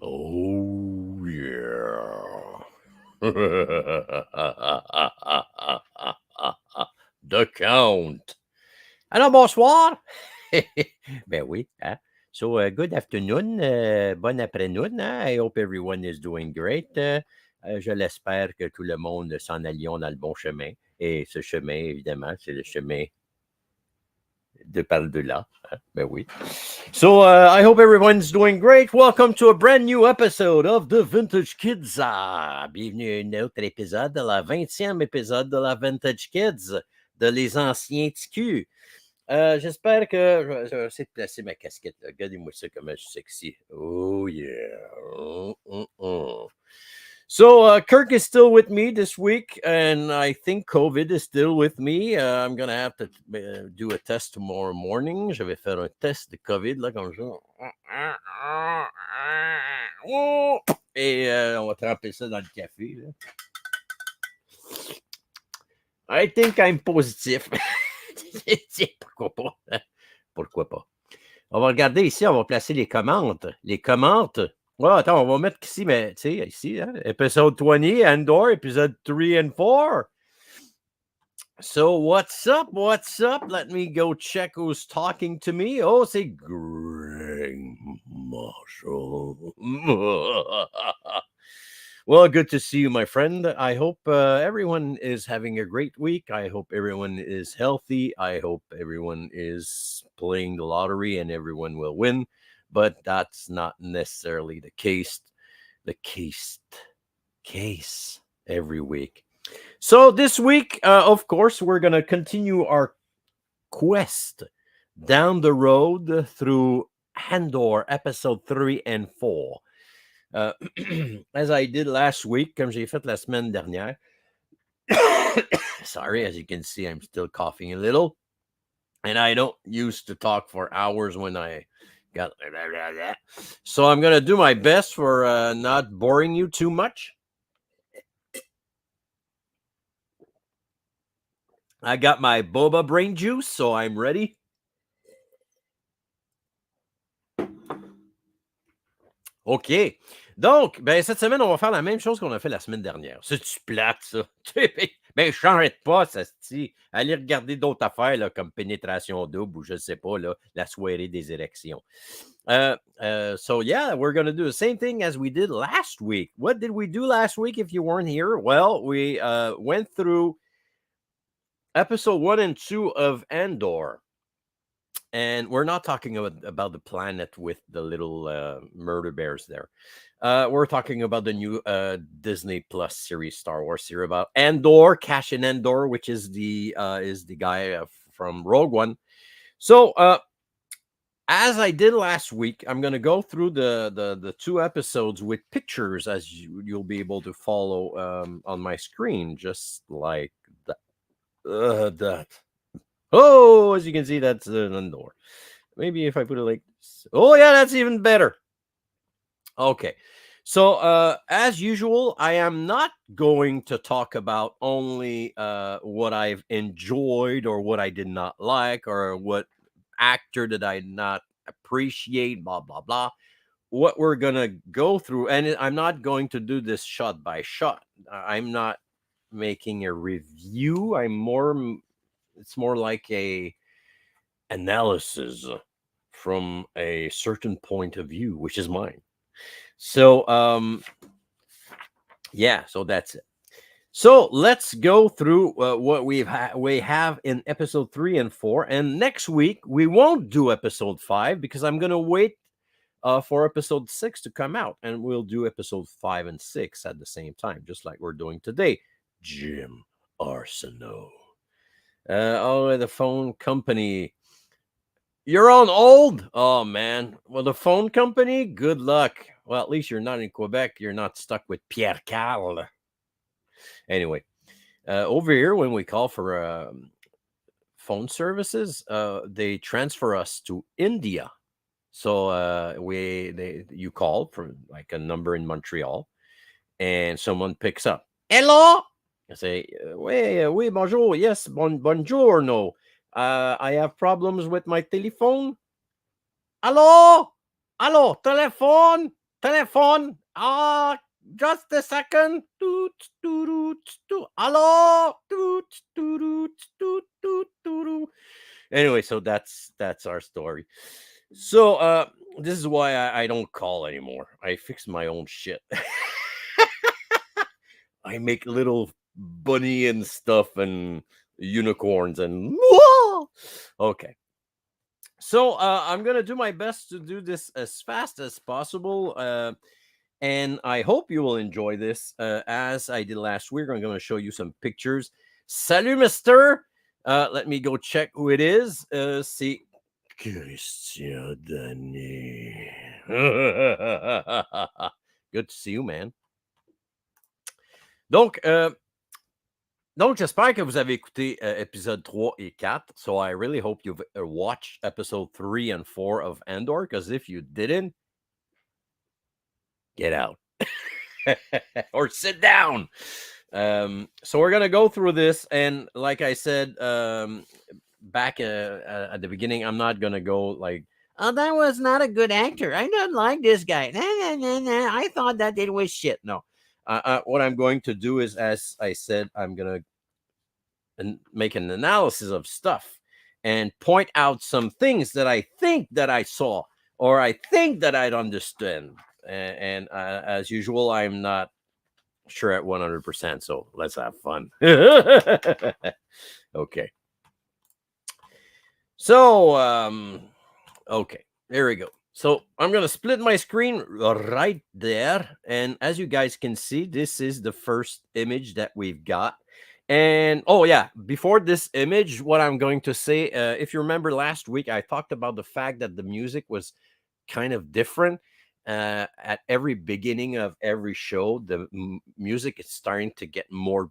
Oh, yeah. The Count. Alors, bonsoir. Ben oui, hein? So, good afternoon, bon après-noon, hein? I hope everyone is doing great. Je l'espère que tout le monde s'en allions dans le bon chemin. Et ce chemin, évidemment, c'est le chemin de par-delà. Hein? Ben oui. So, I hope everyone's doing great. Welcome to a brand new episode of The Vintage Kids. Bienvenue à un autre épisode de la 20e épisode de la Vintage Kids, de Les Anciens TQ. J'espère que je vais essayer de placer ma casquette. Regardez-moi ça, comment je suis sexy. Oh yeah. So Kirk is still with me this week, and I think COVID is still with me. I'm gonna have to do a test tomorrow morning. Je vais faire un test de COVID là comme ça. Et on va tremper ça dans le café. Là. I think I'm positif. Pourquoi pas? Pourquoi pas? On va regarder ici, on va placer les commentes. Les commentes. Oh, attends, on va mettre ici, mais tu sais, ici, hein? Episode 20, Andor, episode 3 and 4. So, what's up? What's up? Let me go check who's talking to me. Oh, c'est Greg Marshall. Well, good to see you, my friend. I hope everyone is having a great week. I hope everyone is healthy. I hope everyone is playing the lottery and everyone will win. But that's not necessarily the case. The case every week. So this week, of course, we're going to continue our quest down the road through Andor, episode 3 and 4. As I did last week, comme j'ai fait la semaine dernière. Sorry, as you can see, I'm still coughing a little. And I don't used to talk for hours when I got... So I'm going to do my best for not boring you too much. I got my boba brain juice, so I'm ready. OK. Donc, ben, cette semaine, on va faire la même chose qu'on a fait la semaine dernière. C'est-tu plate, ça? Ben, je n'arrête pas, ça se dit. Allez regarder d'autres affaires, là, comme pénétration double ou je ne sais pas, là, la soirée des érections. So, yeah, we're going to do the same thing as we did last week. What did we do last week if you weren't here? Well, we went through episode 1 and 2 of Andor. And we're not talking about the planet with the little murder bears there. We're talking about the new Disney Plus series, Star Wars series about Andor, Cassian Andor, which is the guy from Rogue One. So, as I did last week, I'm going to go through the two episodes with pictures, as you'll be able to follow on my screen, just like that. That. Oh, as you can see, that's an Andor. Maybe if I put it like this. Oh, yeah, that's even better. Okay. So, as usual, I am not going to talk about only what I've enjoyed or what I did not like or what actor did I not appreciate, blah, blah, blah. What we're going to go through, and I'm not going to do this shot by shot. I'm not making a review. It's more like a analysis from a certain point of view, which is mine. So, yeah, so that's it. So let's go through what we have in episode 3 and 4. And next week, we won't do episode 5 because I'm going to wait for episode 6 to come out. And we'll do episode 5 and 6 at the same time, just like we're doing today. Jim Arsenault. The phone company. You're on old? Oh, man. Well, the phone company, good luck. Well, at least you're not in Quebec. You're not stuck with Pierre Carl. Anyway, over here, when we call for phone services, they transfer us to India. So you call from like a number in Montreal, and someone picks up. Hello? I say, oui, bonjour. Yes, buongiorno. I have problems with my telephone. Allô? Allô? Telephone? Telephone. Just a second. Toot, toot, toot. Hello. Toot, toot, toot, toot, toot. Anyway, so that's our story. So this is why I don't call anymore. I fix my own shit. I make little bunny and stuff and unicorns and okay. So I'm gonna do my best to do this as fast as possible, and I hope you will enjoy this. As I did last week, I'm gonna show you some pictures. Salut, Mister. Let me go check who it is. See, Christian Danny. Good to see you, man. Donc, j'espère que vous avez écouté épisode 3 et 4. So I really hope you've watched episode 3 and 4 of Andor, because if you didn't, get out or sit down. So we're going to go through this. And like I said back at the beginning, I'm not going to go like, oh, that was not a good actor. I don't like this guy. I thought that it was shit. No. What I'm going to do is, as I said, I'm going to make an analysis of stuff and point out some things that I think that I saw or I think that I'd understand. And as usual, I'm not sure at 100%. So let's have fun. Okay. So, okay, there we go. So I'm going to split my screen right there. And as you guys can see, this is the first image that we've got. And oh yeah, before this image, what I'm going to say, if you remember last week, I talked about the fact that the music was kind of different. At every beginning of every show, the music is starting to get more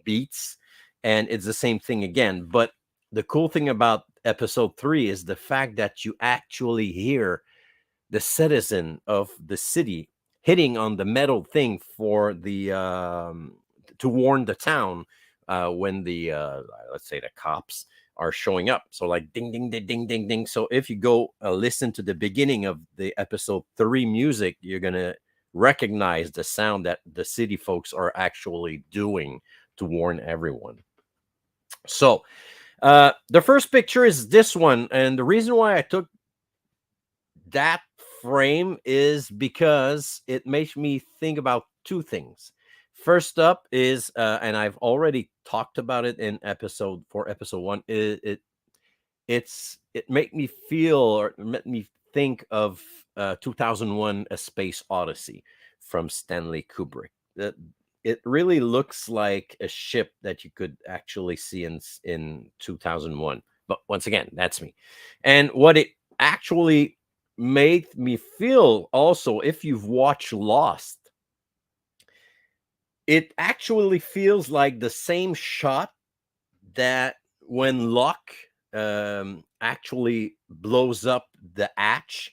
beats, and it's the same thing again. But the cool thing about episode 3 is the fact that you actually hear the citizen of the city hitting on the metal thing for the to warn the town when the let's say the cops are showing up. So like ding ding ding ding ding ding. So if you go listen to the beginning of the episode 3 music, you're gonna recognize the sound that the city folks are actually doing to warn everyone. So the first picture is this one, and the reason why I took that frame is because it makes me think about two things. First up is, and I've already talked about it in episode 1. It made me feel, or it made me think of 2001: A Space Odyssey from Stanley Kubrick. It really looks like a ship that you could actually see in 2001. But once again, that's me. And what it actually made me feel also, if you've watched Lost, it actually feels like the same shot that when Locke actually blows up the hatch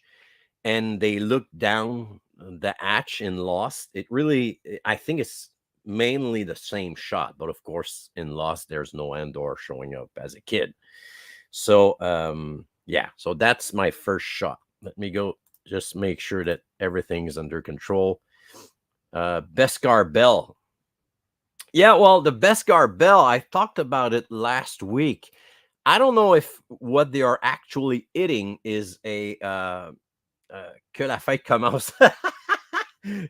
and they look down the hatch in Lost. It really, I think it's mainly the same shot, but of course in Lost there's no Andor showing up as a kid. So yeah, so that's my first shot. Let me go just make sure that everything's under control. Beskar Bell. Yeah, well, the Beskar Bell, I talked about it last week. I don't know if what they are actually eating is a que la fête commence.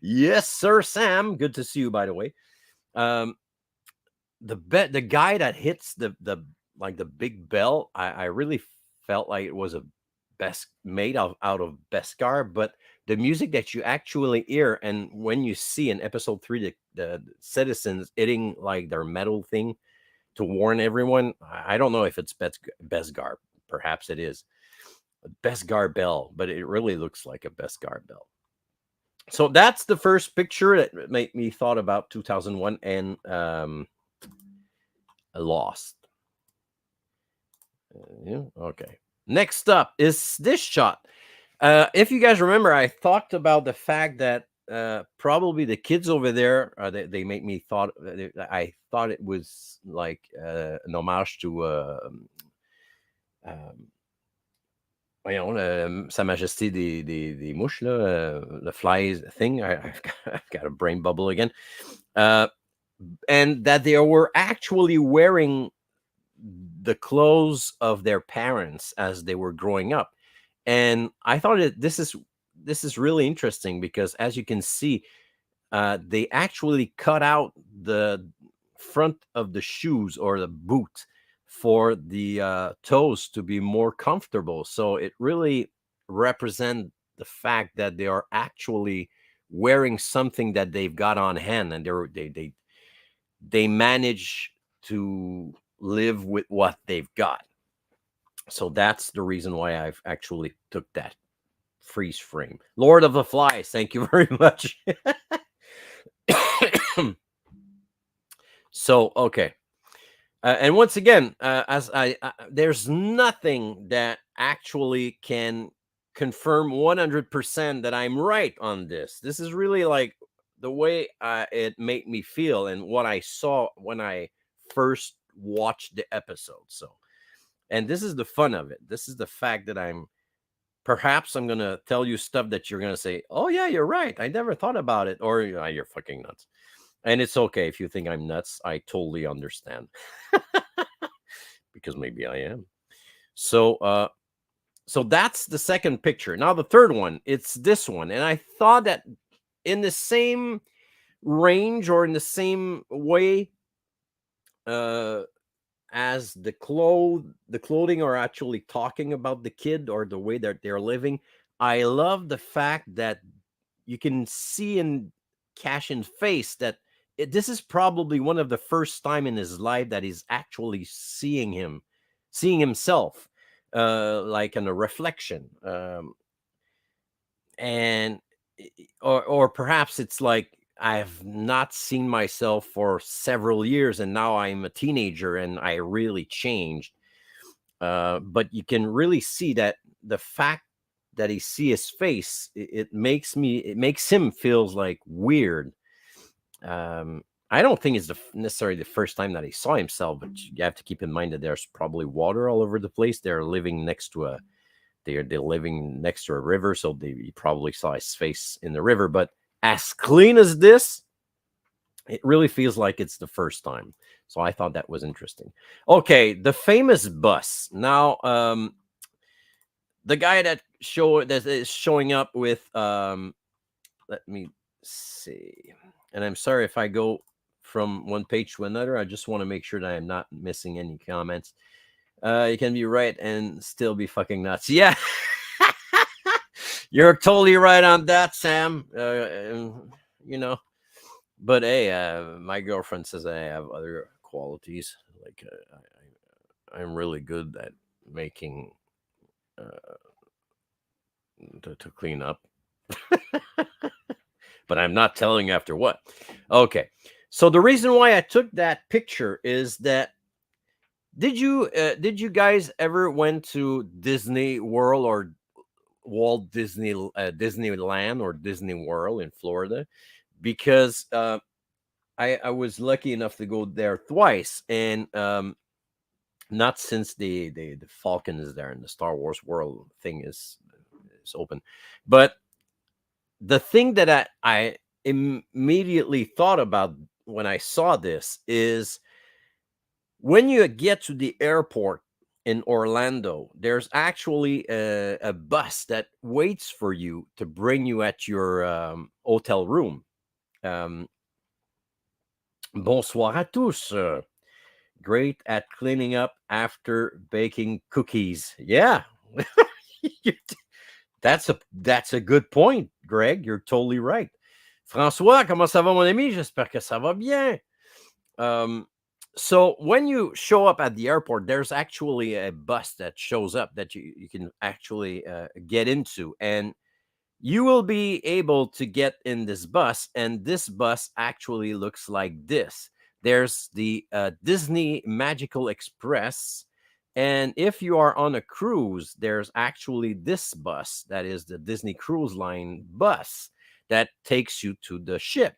Yes, sir, Sam. Good to see you, by the way. The guy that hits the big bell, I really felt like it was a made out of Beskar, but the music that you actually hear, and when you see in episode 3 the citizens hitting like their metal thing to warn everyone, I don't know if it's Beskar. Perhaps it is Beskar Bell, but it really looks like a Beskar Bell. So that's the first picture that made me thought about 2001 and Lost. Yeah, okay. Next up is this shot. If you guys remember, I talked about the fact that probably the kids over there, they make me thought. I thought it was like an homage to voyons, Sa Majesté des mouches, là, the flies thing. I've got a brain bubble again. Uh, and that they were actually wearing the clothes of their parents as they were growing up. And I thought this is really interesting because, as you can see, they actually cut out the front of the shoes or the boot for the toes to be more comfortable. So it really represents the fact that they are actually wearing something that they've got on hand, and they manage to live with what they've got. So that's the reason why I've actually took that freeze frame. Lord of the Flies, thank you very much. So, okay. And once again, as there's nothing that actually can confirm 100% that I'm right on this. This is really like the way it made me feel and what I saw when I first watched the episode. So, and this is the fun of it. This is the fact that perhaps I'm going to tell you stuff that you're going to say, oh, yeah, you're right. I never thought about it. Or you're fucking nuts. And it's okay if you think I'm nuts. I totally understand. Because maybe I am. So so that's the second picture. Now the third one, it's this one. And I thought that in the same range or in the same way as the clothing are actually talking about the kid or the way that they're living. I love the fact that you can see in Cashin's face that this is probably one of the first time in his life that he's actually seeing himself, like in a reflection, and or perhaps it's like I've not seen myself for several years, and now I'm a teenager, and I really changed. But you can really see that the fact that he see his face, it makes him feels like weird. I don't think it's necessarily the first time that he saw himself, but you have to keep in mind that there's probably water all over the place. They're living next to they're living next to a river, so he probably saw his face in the river. But as clean as this, it really feels like it's the first time. So I thought that was interesting. Okay, the famous bus. Now, the guy that is showing up with let me see. And I'm sorry if I go from one page to another. I just want to make sure that I'm not missing any comments. You can be right and still be fucking nuts. Yeah. You're totally right on that, Sam. You know, but hey, my girlfriend says I have other qualities. Like I'm really good at making to clean up. But I'm not telling you after what. Okay. So the reason why I took that picture is that did you guys ever went to Disney World or Walt Disney Disneyland or Disney World in Florida? Because I was lucky enough to go there twice, and not since the Falcon is there and the Star Wars world thing is open, but the thing that I immediately thought about when I saw this is when you get to the airport in Orlando, there's actually a bus that waits for you to bring you at your hotel room. Um, Bonsoir à tous. Great at cleaning up after baking cookies. Yeah. That's a good point, Greg. You're totally right. François, comment ça va, mon ami? J'espère que ça va bien. So when you show up at the airport, there's actually a bus that shows up that you can actually get into, and you will be able to get in this bus, and this bus actually looks like this. There's the Disney Magical Express. And if you are on a cruise, there's actually this bus that is the Disney Cruise Line bus that takes you to the ship.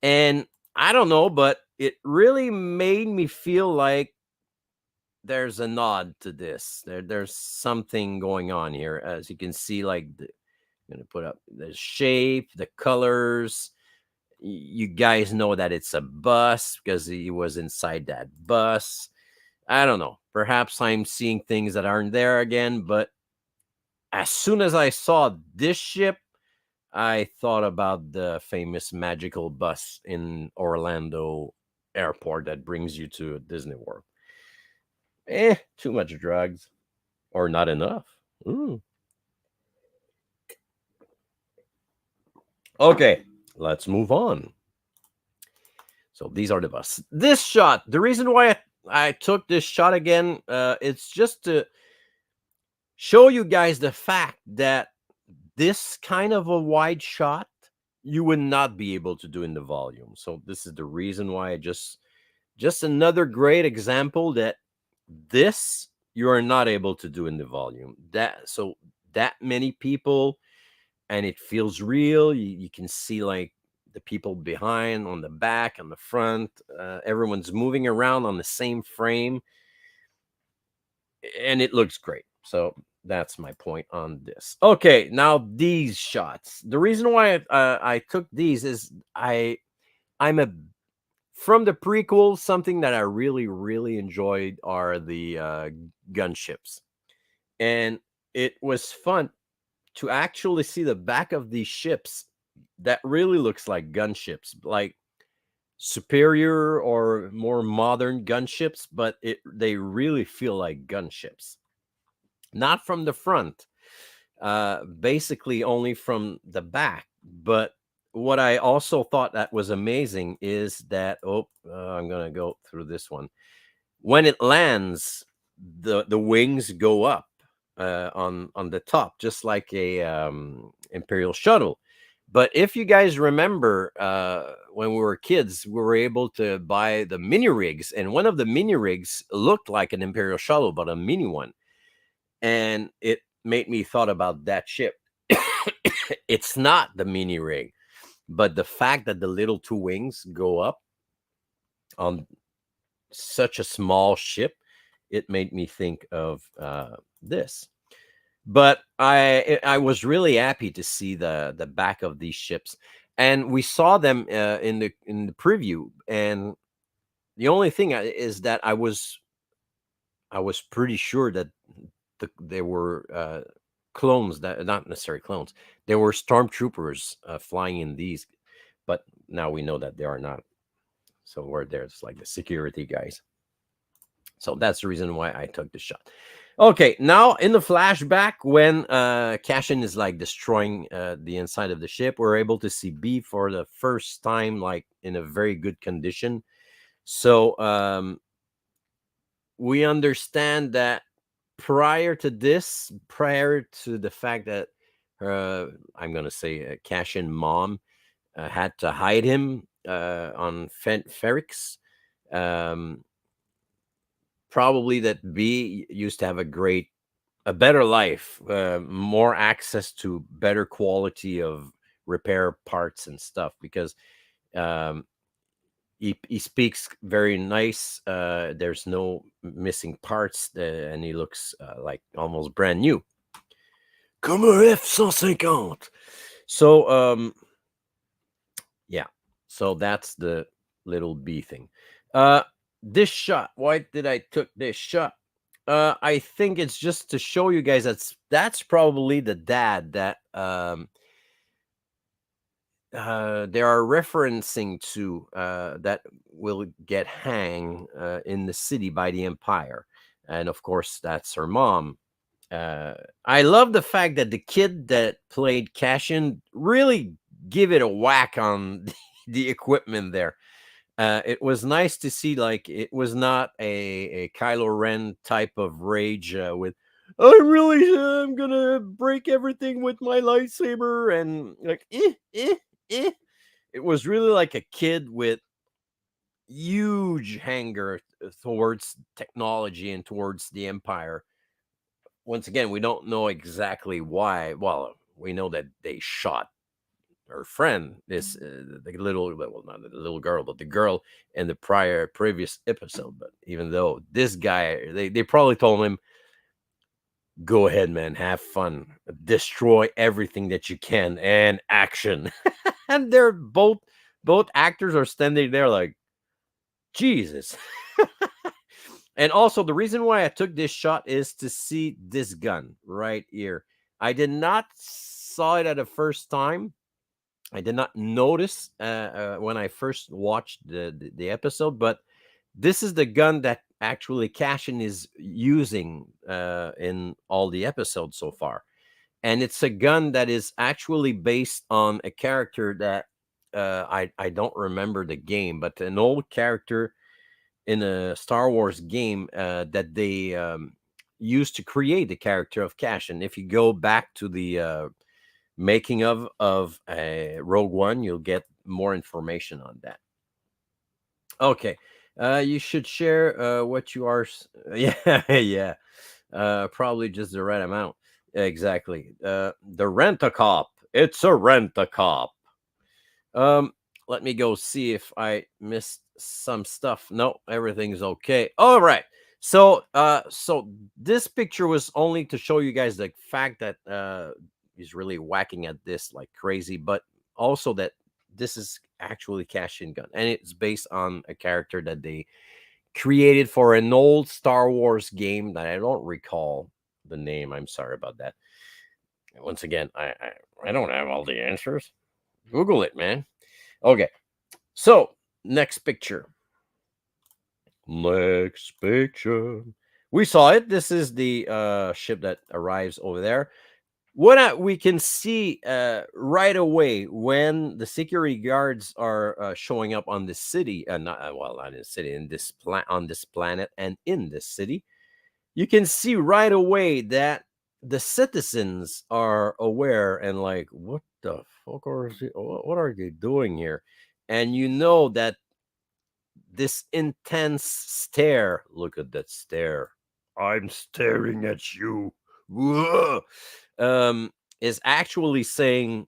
And I don't know, but it really made me feel like there's a nod to this. There's something going on here. As you can see, like I'm gonna put up the shape, the colors. You guys know that it's a bus because he was inside that bus. I don't know. Perhaps I'm seeing things that aren't there again, but as soon as I saw this ship, I thought about the famous magical bus in Orlando airport that brings you to Disney World. Too much drugs or not enough. Ooh. Okay, let's move on. So these are the bus. This shot, the reason why I took this shot again, it's just to show you guys the fact that this kind of a wide shot you would not be able to do in the volume. So this is the reason why I just another great example that this you are not able to do in the volume. That many people, and it feels real. You can see like the people behind, on the back, on the front. Everyone's moving around on the same frame, and it looks great. So that's my point on this. Okay, now these shots. The reason why I took these is I'm a from the prequel. Something that I really enjoyed are the gunships, and it was fun to actually see the back of these ships that really looks like gunships, like superior or more modern gunships, but they really feel like gunships. Not from the front, basically only from the back. But what I also thought that was amazing is that I'm gonna go through this one. When it lands, the wings go up on the top, just like a Imperial shuttle. But if you guys remember, when we were kids, we were able to buy the mini rigs, and one of the mini rigs looked like an Imperial shuttle, but a mini one, and it made me thought about that ship. It's not the mini rig, but the fact that the little two wings go up on such a small ship, it made me think of this. But I was really happy to see the back of these ships, and we saw them in the preview. And the only thing is that I was pretty sure that there were clones, that not necessarily clones. There were stormtroopers flying in these, but now we know that they are not. So we're there. It's like the security guys. So that's the reason why I took the shot. Okay, now in the flashback, when Cashin is like destroying the inside of the ship, we're able to see B for the first time, like in a very good condition. So we understand that prior to this, prior to the fact that I'm going to say Cashin mom had to hide him on Ferrix. Probably that B used to have a better life, more access to better quality of repair parts and stuff, because um, he speaks very nice. There's no missing parts, and he looks like almost brand new. Comme un F-150. So yeah, so that's the little B thing. This shot, why did I took this shot? I think it's just to show you guys that's probably the dad that they are referencing to, that will get hanged in the city by the Empire, and of course that's her mom. I love the fact that the kid that played Cashin really give it a whack on the equipment there. It was nice to see, like, it was not a Kylo Ren type of rage with, I really am gonna break everything with my lightsaber, and like, eh. It was really like a kid with huge anger towards technology and towards the Empire. Once again, we don't know exactly why. Well, we know that they shot her friend, this the little, well, not the little girl, but the girl in the previous episode. But even though this guy, they probably told him, go ahead, man, have fun, destroy everything that you can, and action. And they're both actors are standing there like, Jesus. And also, the reason why I took this shot is to see this gun right here. I did not saw it at the first time. I did not notice when I first watched the episode, but this is the gun that actually Cashin is using in all the episodes so far. And it's a gun that is actually based on a character that I don't remember the game, but an old character in a Star Wars game that they used to create the character of Cashin. If you go back to the making of Rogue One, you'll get more information on that. Okay, you should share what you are. Yeah, yeah, probably just the right amount. Exactly. The rent-a-cop. It's a rent-a-cop. Um, Let me go see if I missed some stuff. No, everything's okay. All right. So this picture was only to show you guys the fact that he's really whacking at this like crazy, but also that this is actually cash-in gun, and it's based on a character that they created for an old Star Wars game that I don't recall the name. I'm sorry about that. Once again, I don't have all the answers. Google it, man. Okay, so next picture. Next picture. We saw it. This is the ship that arrives over there. What we can see right away when the security guards are showing up on this city, not well, not in the city, in this on this planet and in this city, you can see right away that the citizens are aware and like, what the fuck what are they doing here? And you know that this intense stare, look at that stare, I'm staring at you, whoa, is actually saying,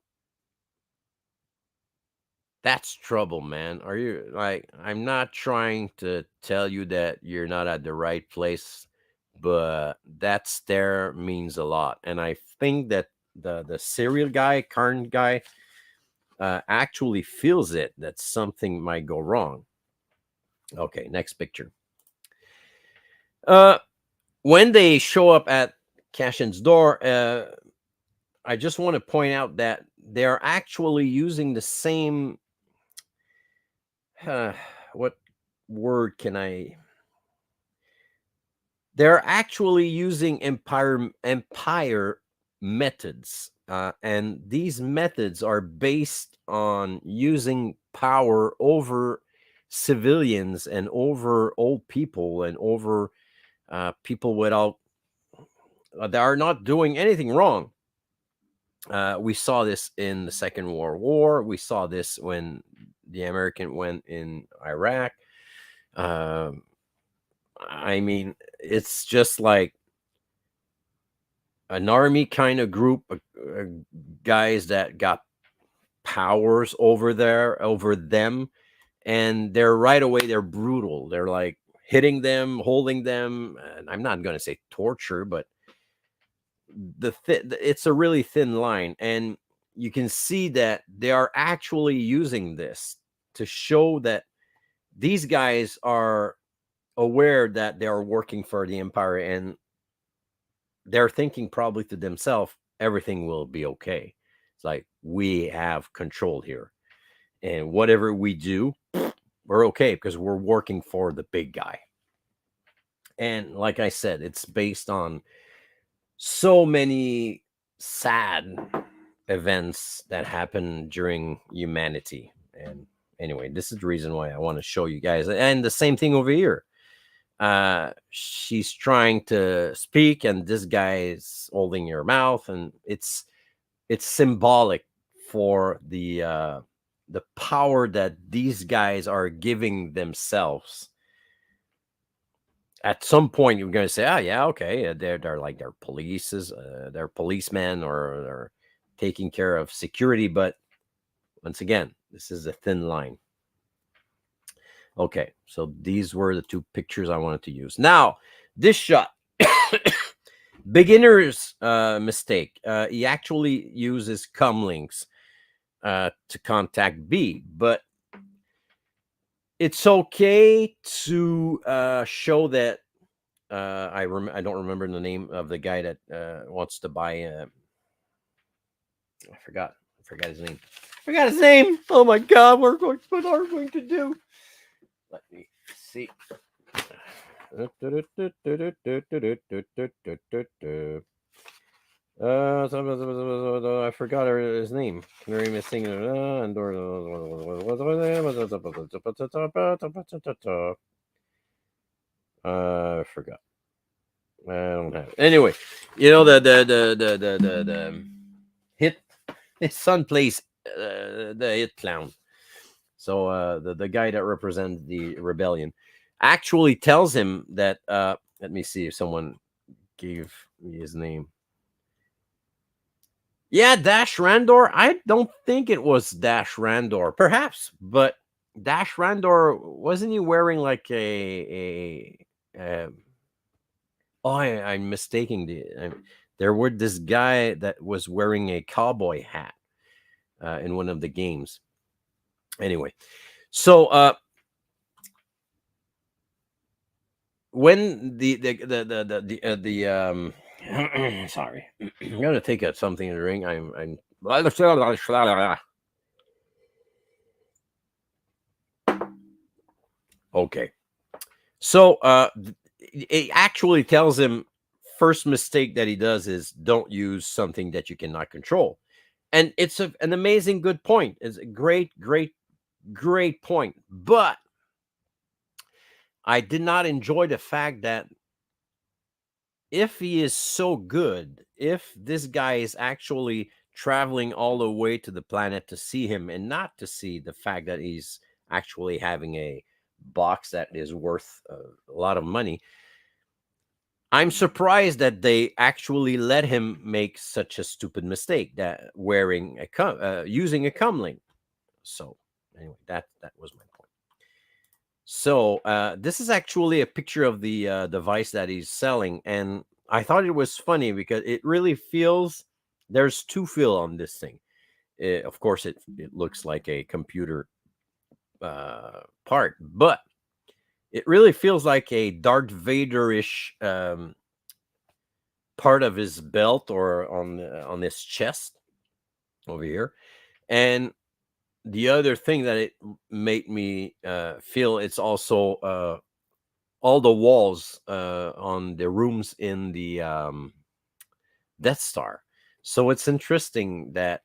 that's trouble, man. Are you like, I'm not trying to tell you that you're not at the right place, but that stare means a lot. And I think that the serial guy, Karn guy, actually feels it, that something might go wrong. Okay, next picture. When they show up at Cashin's door, I just want to point out that they're actually using the same. What word can I? They're actually using empire methods, and these methods are based on using power over civilians and over old people and over people without that are not doing anything wrong. We saw this in the Second World War. We saw this when the American went in Iraq. I mean, it's just like an army kind of group of guys that got powers over them, and they're right away, they're brutal. They're like hitting them, holding them, and I'm not going to say torture, but it's a really thin line, and you can see that they are actually using this to show that these guys are aware that they are working for the empire, and they're thinking probably to themselves, everything will be okay. It's like, we have control here, and whatever we do, we're okay because we're working for the big guy. And like I said, it's based on so many sad events that happen during humanity. And anyway, this is the reason why I want to show you guys. And the same thing over here. She's trying to speak, and this guy is holding her mouth, and it's symbolic for the power that these guys are giving themselves. At some point, you're going to say, "Oh yeah, okay, they're like they're policemen, or they're taking care of security," but Once again, this is a thin line. Okay, so these were the two pictures I wanted to use. Now, this shot, beginner's mistake. He actually uses comlinks to contact B, but it's okay to show that I don't remember the name of the guy that wants to buy. I forgot his name. Oh my God! What are we going to do? Let me see. I forgot his name. Canary missing. Andor. I forgot. I don't have it. Anyway, you know the hit. His son plays the hit clown. So the guy that represents the rebellion actually tells him that. Let me see if someone gave me his name. Yeah, Dash Randor. I don't think it was Dash Randor. Perhaps, but Dash Randor, wasn't he wearing like oh, I'm mistaking there were this guy that was wearing a cowboy hat in one of the games. Anyway, so when the sorry, I'm gonna take something in the ring. I'm okay. So it actually tells him first mistake that he does is don't use something that you cannot control, and it's an amazing good point. It's a great point, but I did not enjoy the fact that if he is so good, if this guy is actually traveling all the way to the planet to see him and not to see the fact that he's actually having a box that is worth a lot of money, I'm surprised that they actually let him make such a stupid mistake that wearing using a comlink. So anyway, that was my point. So this is actually a picture of the device that he's selling, and I thought it was funny because it really feels there's two feel on this thing. Of course, it looks like a computer part, but it really feels like a Darth Vader-ish part of his belt or on his chest over here. And the other thing that it made me feel, it's also all the walls on the rooms in the Death Star. So it's interesting that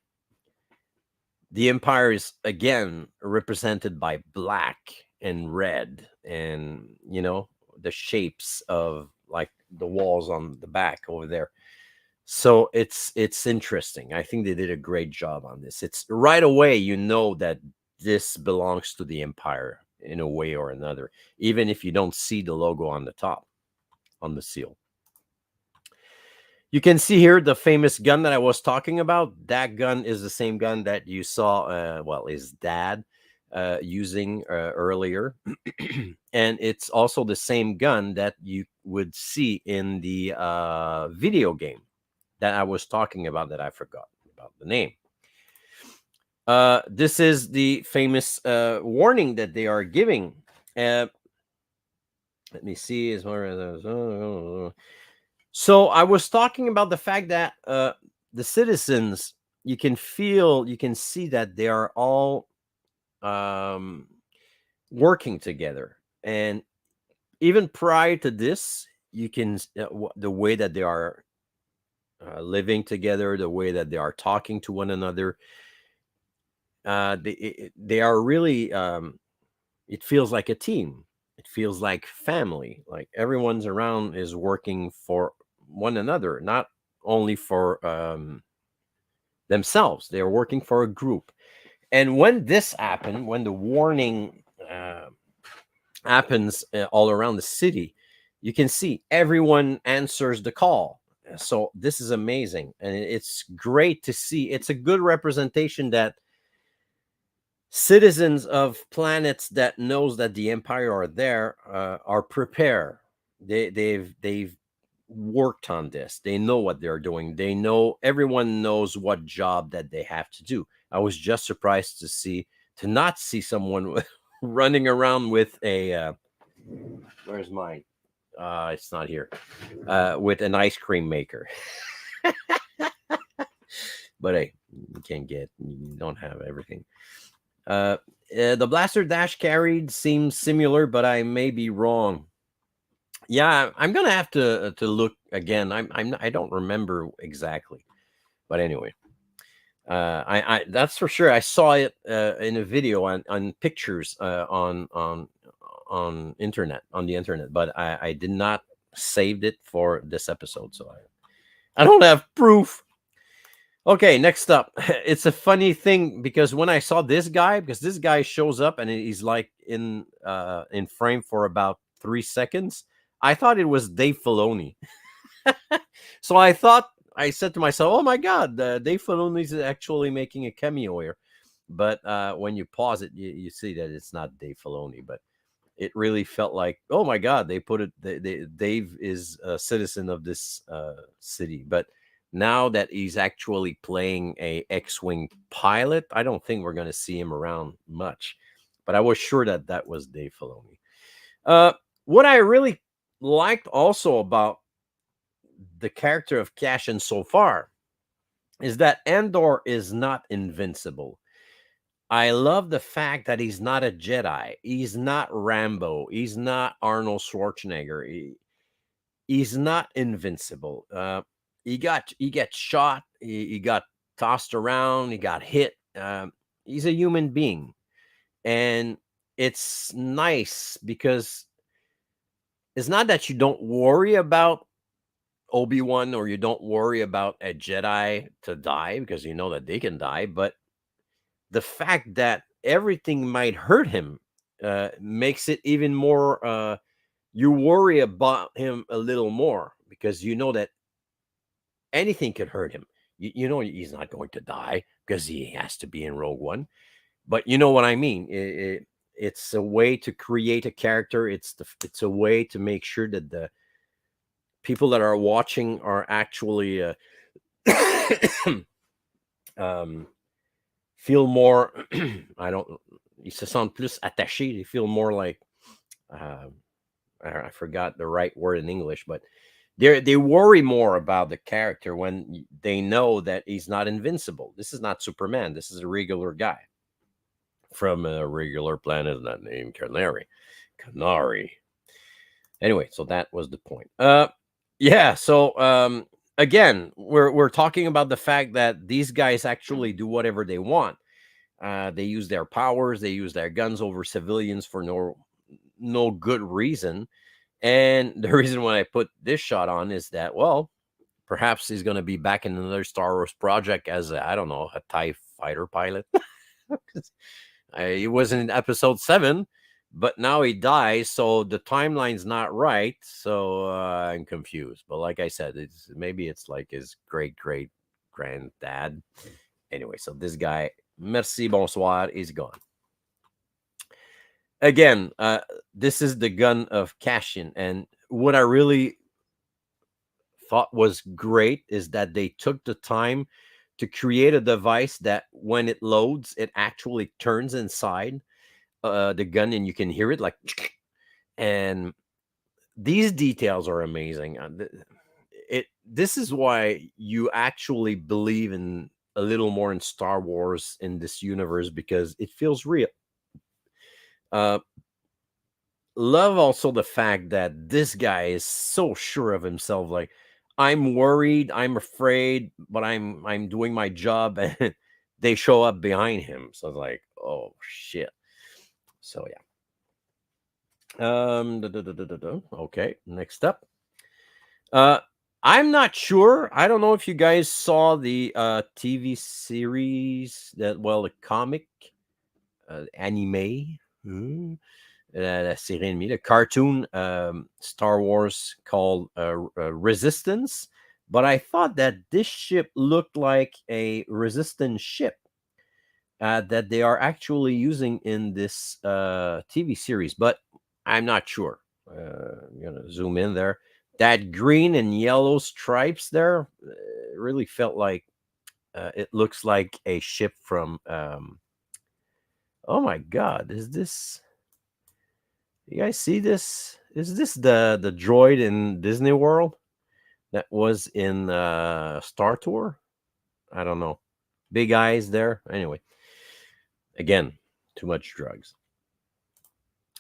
the Empire is again represented by black and red, and the shapes of like the walls on the back over there. So it's interesting. I think they did a great job on this. It's right away that this belongs to the Empire in a way or another, even if you don't see the logo on the top, on the seal. You can see here the famous gun that I was talking about. That gun is the same gun that you saw, his dad using earlier. And it's also the same gun that you would see in the video game that I was talking about that I forgot about the name. This is the famous warning that they are giving. Let me see. So I was talking about the fact that the citizens, you can see that they are all working together. And even prior to this, you can the way that they are living together, the way that they are talking to one another. They are really, it feels like a team. It feels like family. Like everyone's around is working for one another, not only for themselves. They are working for a group. And when this happened, when the warning happens all around the city, you can see everyone answers the call. So this is amazing, and it's great to see. It's a good representation that citizens of planets that knows that the Empire are there are prepared. They've worked on this. They know what they're doing. They know everyone knows what job that they have to do. I was just surprised to not see someone running around with a where's mine? It's not here. With an ice cream maker. But hey, you don't have everything. The blaster dash carried seems similar, but I may be wrong. Yeah, I'm gonna have to look again. I don't remember exactly, but anyway, I that's for sure. I saw it in a video on pictures on internet on the internet, but I did not saved it for this episode, so I don't have proof. Okay, next up. It's a funny thing because when I saw this guy, because this guy shows up and he's like in frame for about 3 seconds, I thought it was Dave Filoni. So I said to myself, "Oh my God, Dave Filoni is actually making a cameo here." But when you pause it, you see that it's not Dave Filoni. But it really felt like, oh my God, they put it. Dave is a citizen of this city, but now that he's actually playing a X-wing pilot, I don't think we're going to see him around much. But I was sure that that was Dave Filoni. What I really liked also about the character of Cashin so far is that Andor is not invincible. I love the fact that he's not a Jedi. He's not Rambo. He's not Arnold Schwarzenegger. He's not invincible. He gets shot. He got tossed around. He got hit. He's a human being, and it's nice because it's not that you don't worry about Obi-Wan or you don't worry about a Jedi to die because you know that they can die, but the fact that everything might hurt him makes it even more you worry about him a little more because you know that anything could hurt him. You know he's not going to die because he has to be in Rogue One, but you know what I mean. It's a way to create a character. It's a way to make sure that the people that are watching are actually um, feel more. I don't. Ils se sentent plus attachés. They feel more like. Uh, I forgot the right word in English, but they worry more about the character when they know that he's not invincible. This is not Superman. This is a regular guy from a regular planet not named Canary. Canary. Anyway, so that was the point. Yeah. So again, we're talking about the fact that these guys actually do whatever they want. They use their powers. They use their guns over civilians for no good reason. And the reason why I put this shot on is that, well, perhaps he's going to be back in another Star Wars project as I don't know, a TIE fighter pilot. He was in episode 7, but now he dies, so the timeline's not right. So I'm confused. But like I said, maybe it's like his great granddad. Anyway, so this guy, merci, bonsoir, is gone. Again, this is the gun of Cashin, and what I really thought was great is that they took the time to create a device that when it loads, it actually turns inside the gun, and you can hear it like. And these details are amazing. This is why you actually believe in a little more in Star Wars in this universe because it feels real. Love also the fact that this guy is so sure of himself. Like, I'm worried, I'm afraid, but I'm doing my job, and they show up behind him. So it's like, oh shit. So yeah. Okay, next up. I'm not sure. I don't know if you guys saw the TV series the comic anime. La série ennemie, the cartoon Star Wars called Resistance. But I thought that this ship looked like a resistance ship. that they are actually using in this TV series, but I'm not sure. I'm gonna zoom in there. That green and yellow stripes there really felt like it looks like a ship from. Oh my God! Is this? You guys see this? Is this the droid in Disney World that was in Star Tour? I don't know. Big eyes there. Anyway, again, too much drugs.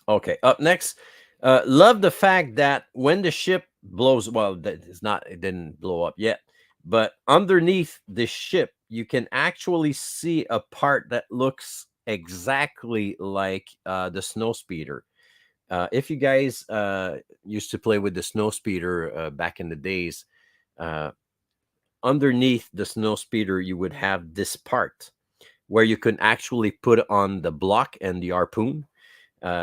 Okay, up next. Love the fact that when the ship blows, well, that is not, it didn't blow up yet, but underneath the ship, you can actually see a part that looks exactly like the snow speeder. If you guys used to play with the snow speeder back in the days, uh, underneath the snow speeder, you would have this part where you can actually put on the block and the harpoon.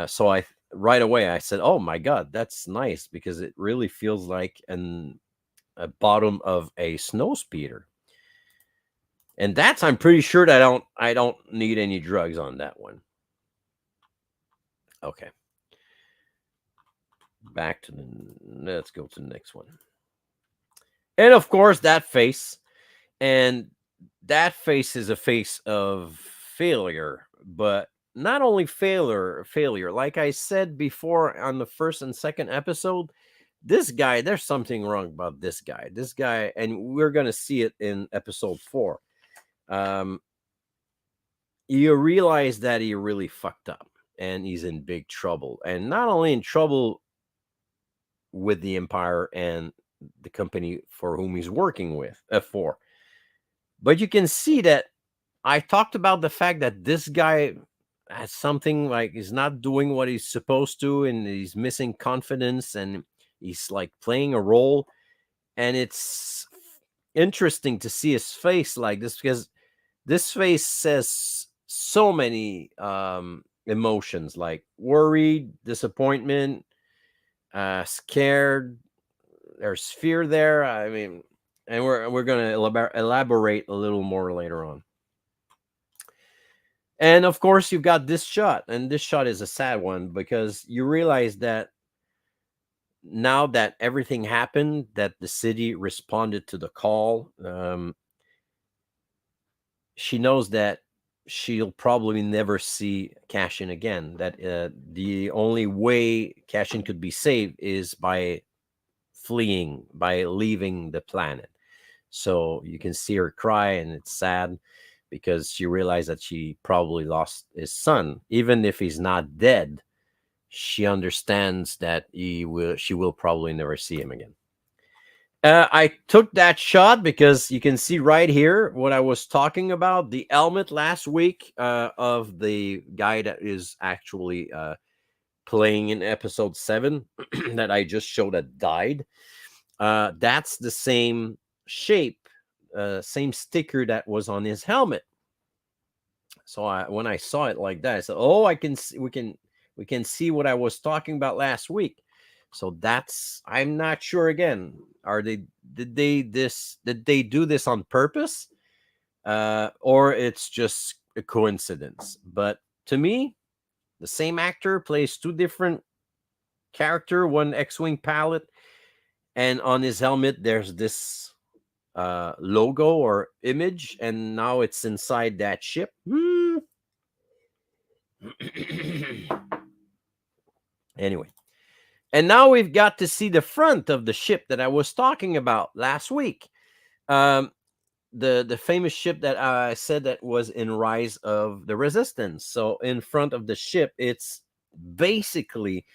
So I right away I said, "Oh my God, that's nice," because it really feels like a bottom of a snow speeder. And that's I'm pretty sure that I don't need any drugs on that one. Okay, back to the let's go to the next one. And of course that face, and that face is a face of failure, but not only failure. Like I said before on the first and second episode, this guy, there's something wrong about this guy. This guy, and we're gonna see it in episode 4. Um, you realize that he really fucked up and he's in big trouble. And not only in trouble with the Empire and the company for whom he's working with for, but you can see that I talked about the fact that this guy has something like he's not doing what he's supposed to, and he's missing confidence, and he's like playing a role. And it's interesting to see his face like this because this face says so many emotions like worried, disappointment, scared. There's fear there. I mean, and we're gonna elaborate a little more later on. And of course, you've got this shot, and this shot is a sad one because you realize that now that everything happened, that the city responded to the call, she knows that she'll probably never see Cashin again. That the only way Cashin could be saved is by fleeing, by leaving the planet. So you can see her cry, and it's sad because she realized that she probably lost his son. Even if he's not dead, she understands that she will probably never see him again. I took that shot because you can see right here what I was talking about, the helmet last week of the guy that is actually playing in episode 7 that I just showed that died. That's the same shape, same sticker that was on his helmet. So when I saw it like that, I said, "Oh, I can see, we can see what I was talking about last week." So that's I'm not sure again. Did they do this on purpose, or it's just a coincidence? But to me, the same actor plays two different character, one X-wing pilot, and on his helmet there's this logo or image, and now it's inside that ship. Anyway, and now we've got to see the front of the ship that I was talking about last week. Um, the famous ship that I said that was in Rise of the Resistance. So in front of the ship, it's basically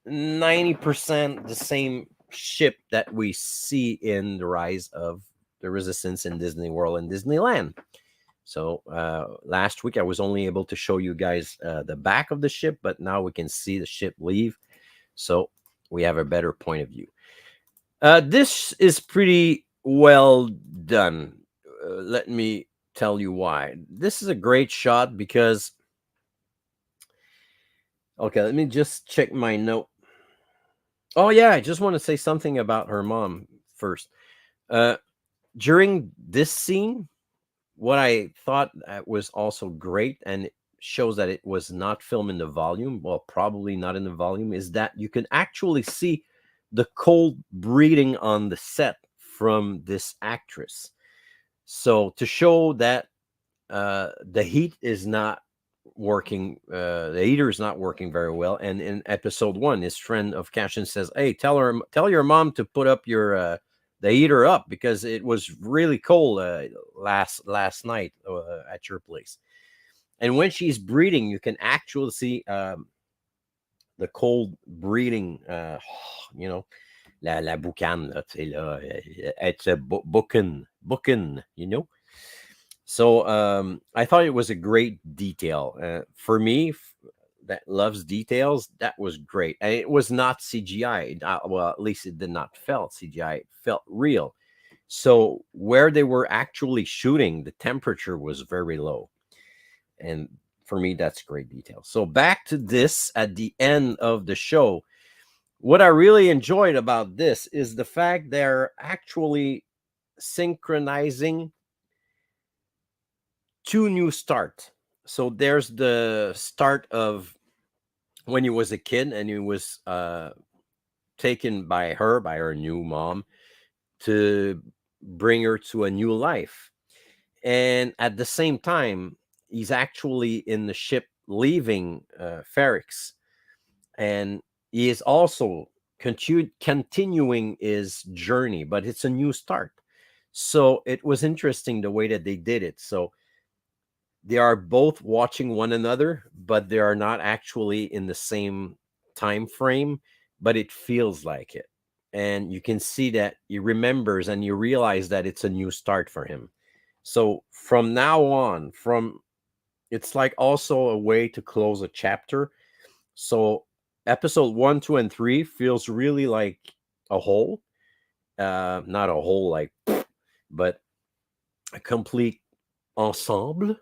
90% the same ship that we see in the Rise of the Resistance in Disney World and Disneyland. So last week I was only able to show you guys the back of the ship, but now we can see the ship leave. So we have a better point of view. This is pretty well done. Let me tell you why. This is a great shot because, okay, let me just check my note. Oh, yeah, I just want to say something about her mom first. During this scene, what I thought was also great, and it shows that it was not filmed in the volume, well, probably not in the volume, is that you can actually see the cold breathing on the set from this actress. So to show that the heat is not working, the heater is not working very well. And in episode one, his friend of Cashin says, "Hey, tell your mom to put up your the heater up because it was really cold last night at your place." And when she's breathing, you can actually see the cold breathing. You know, la boucane, là, tu sais, là, être boucan, you know. So I thought it was a great detail. For me, that loves details, that was great. And it was not CGI. Well, at least it did not felt CGI. It felt real. So where they were actually shooting, the temperature was very low. And for me, that's great detail. So back to this at the end of the show. What I really enjoyed about this is the fact they're actually synchronizing two new start. So there's the start of when he was a kid and he was taken by her new mom, to bring her to a new life. And at the same time, he's actually in the ship leaving Ferrix, and he is also continuing his journey, but it's a new start. So it was interesting the way that they did it. So they are both watching one another, but they are not actually in the same time frame, but it feels like it. And you can see that he remembers and you realize that it's a new start for him. So from now on, from it's like also a way to close a chapter. So episode 1, 2, and 3 feels really like a whole, not a whole like, but a complete ensemble.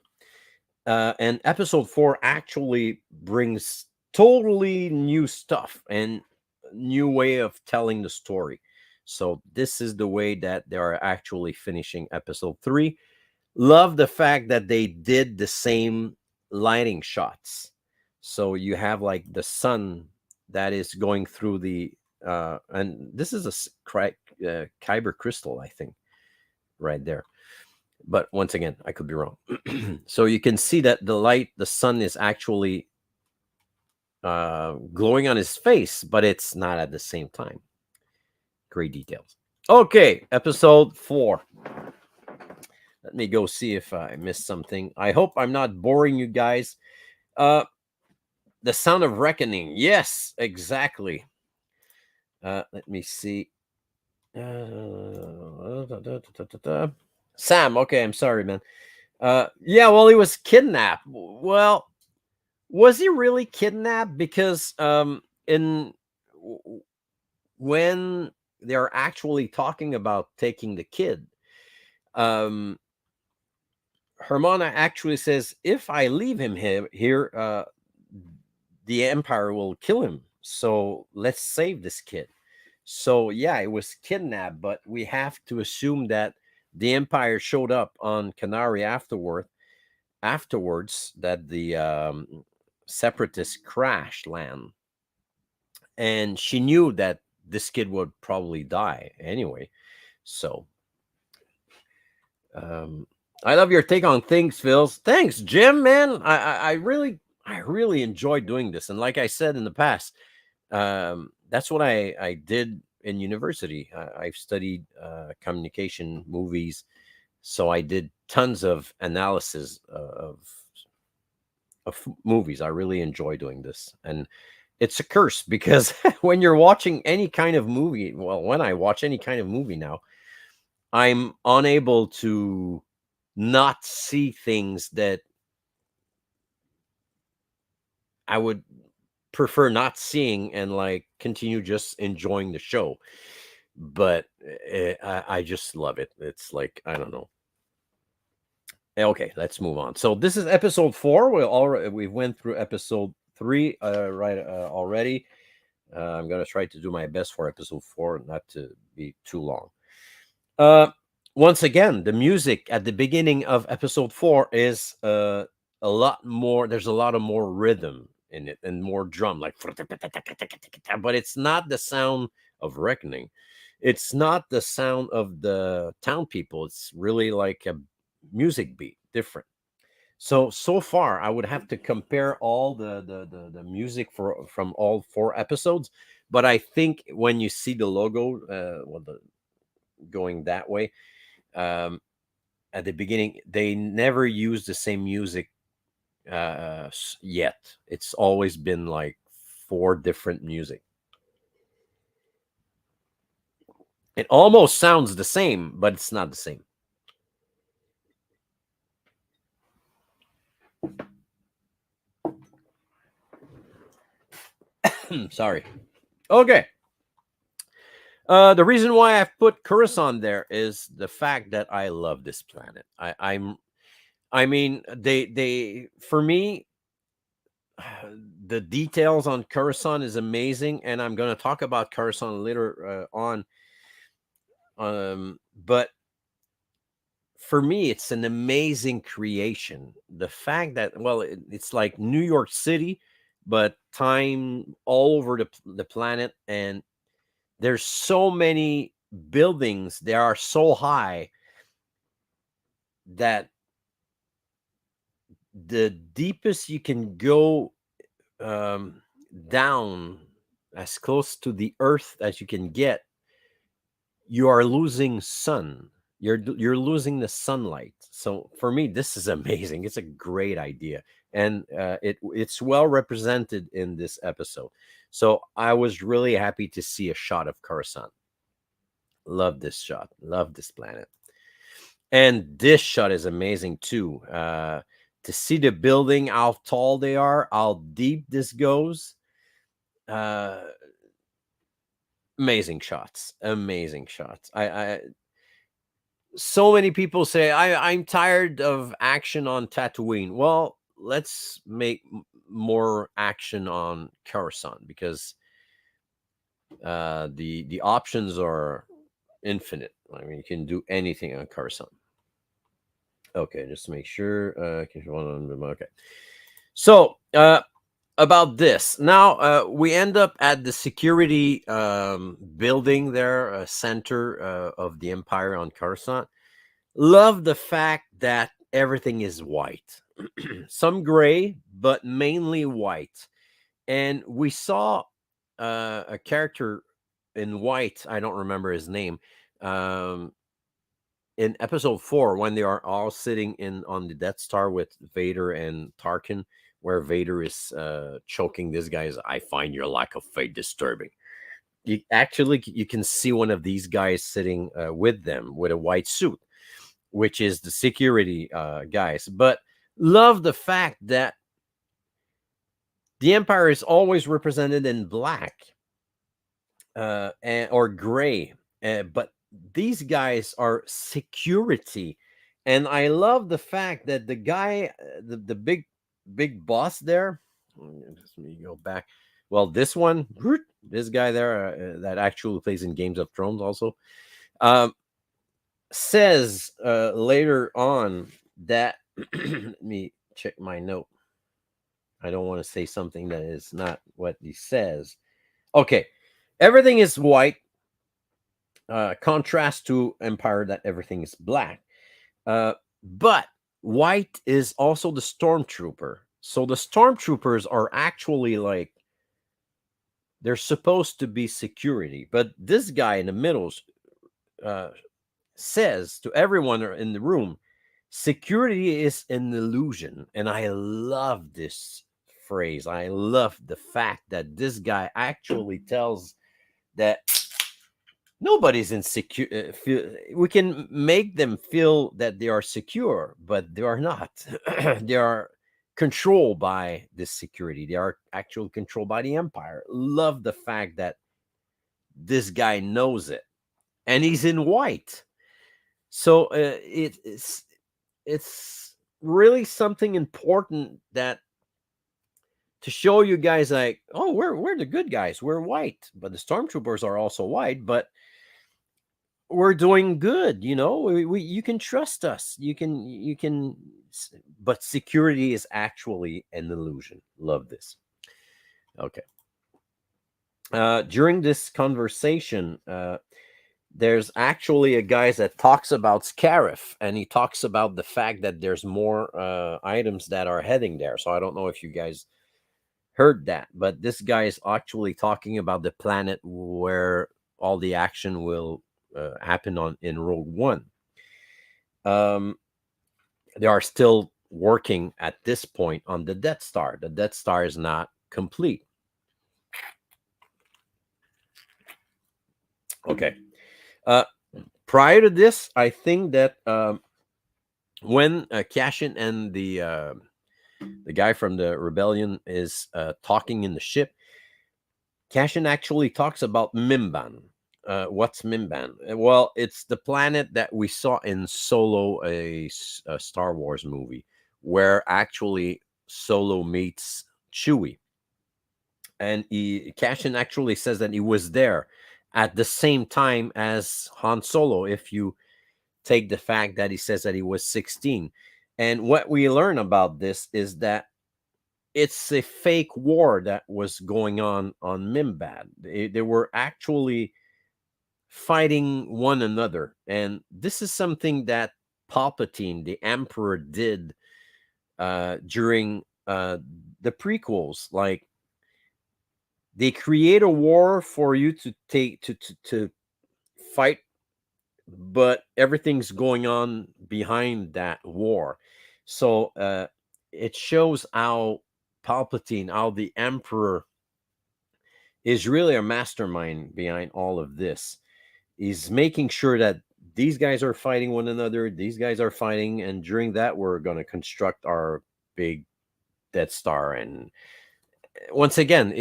And episode 4 actually brings totally new stuff and new way of telling the story. So this is the way that they are actually finishing episode 3. Love the fact that they did the same lighting shots. So you have like the sun that is going through the and this is a kyber crystal, I think, right there. But once again, I could be wrong. So you can see that the sun is actually glowing on his face, but it's not at the same time. Great details. Okay, episode 4. Let me go see if I missed something. I hope I'm not boring you guys. Uh, the Sound of Reckoning. Yes, exactly. Let me see. Sam. Okay, I'm sorry, man. Yeah, well, he was kidnapped. Well, was he really kidnapped? Because in when they're actually talking about taking the kid, um, Hermana actually says, "If I leave him here, the Empire will kill him. So let's save this kid." So yeah, it was kidnapped, but we have to assume that the Empire showed up on Canary afterwards, that the separatists crashed land, and she knew that this kid would probably die anyway. So um, I love your take on things, Phil. Thanks, Jim. Man, I really enjoy doing this, and like I said in the past, that's what I did in university. I've studied communication movies, so I did tons of analysis of movies. I really enjoy doing this, and it's a curse because when you're watching any kind of movie, well, when I watch any kind of movie now, I'm unable to not see things that I would prefer not seeing and like continue just enjoying the show. But I just love it. It's like, I don't know. Okay, let's move on. So this is episode 4. We went through episode 3 already. I'm gonna try to do my best for episode 4, not to be too long. Uh, once again, the music at the beginning of episode 4 is a lot more. There's a lot of more rhythm in it and more drum, like, but it's not the sound of reckoning. It's not the sound of the town people. It's really like a music beat, different. So far, I would have to compare all the music for from all 4 episodes. But I think when you see the logo, going that way, um, at the beginning, they never use the same music yet. It's always been like 4 different music. It almost sounds the same, but it's not the same. Sorry. Okay. The reason why I've put Coruscant there is the fact that I love this planet. I mean, they for me, the details on Coruscant is amazing, and I'm going to talk about Coruscant later on. But for me, it's an amazing creation. The fact that, well, it's like New York City, but time all over the planet, and there's so many buildings. They are so high that the deepest you can go um, down, as close to the earth as you can get, you are losing sun. You're losing the sunlight. So for me, this is amazing. It's a great idea, and it's well represented in this episode. So I was really happy to see a shot of Coruscant. Love this shot. Love this planet. And this shot is amazing too. To see the building, how tall they are, how deep this goes. Uh, Amazing shots. Amazing shots. So many people say I'm tired of action on Tatooine. Well, let's make more action on Coruscant, because the options are infinite. I mean, you can do anything on Coruscant. Okay, just to make sure. Okay. So, about this now, we end up at the security building there, center of the Empire on Coruscant. Love the fact that everything is white, some gray, but mainly white. And we saw a character in white. I don't remember his name. Um, in episode 4, when they are all sitting in on the Death Star with Vader and Tarkin, where Vader is choking this guy's, I find your lack of faith disturbing. You can see one of these guys sitting with them with a white suit, which is the security guys. But love the fact that the Empire is always represented in black, or gray, but these guys are security. And I love the fact that the guy, the big boss there, let me go back. Well, this one, this guy there, that actually plays in Games of Thrones also, um, says later on that, let me check my note. I don't want to say something that is not what he says. Okay, everything is white, contrast to Empire that everything is black. But white is also the stormtrooper. So the stormtroopers are actually like, they're supposed to be security, but this guy in the middle uh, says to everyone in the room, security is an illusion. And I love this phrase. I love the fact that this guy actually tells that nobody's insecure. We can make them feel that they are secure, but they are not. They are controlled by this security. They are actually controlled by the Empire. Love the fact that this guy knows it, and he's in white. So it's really something important, that to show you guys, like, oh, we're the good guys. We're white, but the stormtroopers are also white, but we're doing good. You can trust us. But security is actually an illusion. Love this. Okay. During this conversation, there's actually a guy that talks about Scarif, and he talks about the fact that there's more items that are heading there. So I don't know if you guys heard that, but this guy is actually talking about the planet where all the action will happen on in Rogue One. They are still working at this point on the Death Star. The Death Star is not complete. Okay. Prior to this, I think that when Cassian and the guy from the rebellion is talking in the ship, Cassian actually talks about Mimban. What's Mimban? Well, it's the planet that we saw in Solo, a Star Wars movie, where actually Solo meets Chewie. And Cassian actually says that he was there at the same time as Han Solo, if you take the fact that he says that he was 16. And what we learn about this is that it's a fake war that was going on Mimbad. They were actually fighting one another. And this is something that Palpatine, the Emperor, did during the prequels. Like, they create a war for you to take to fight, but everything's going on behind that war. So it shows how Palpatine, how the Emperor is really a mastermind behind all of this. He's making sure that these guys are fighting one another, these guys are fighting, and during that, we're going to construct our big Death Star. And once again,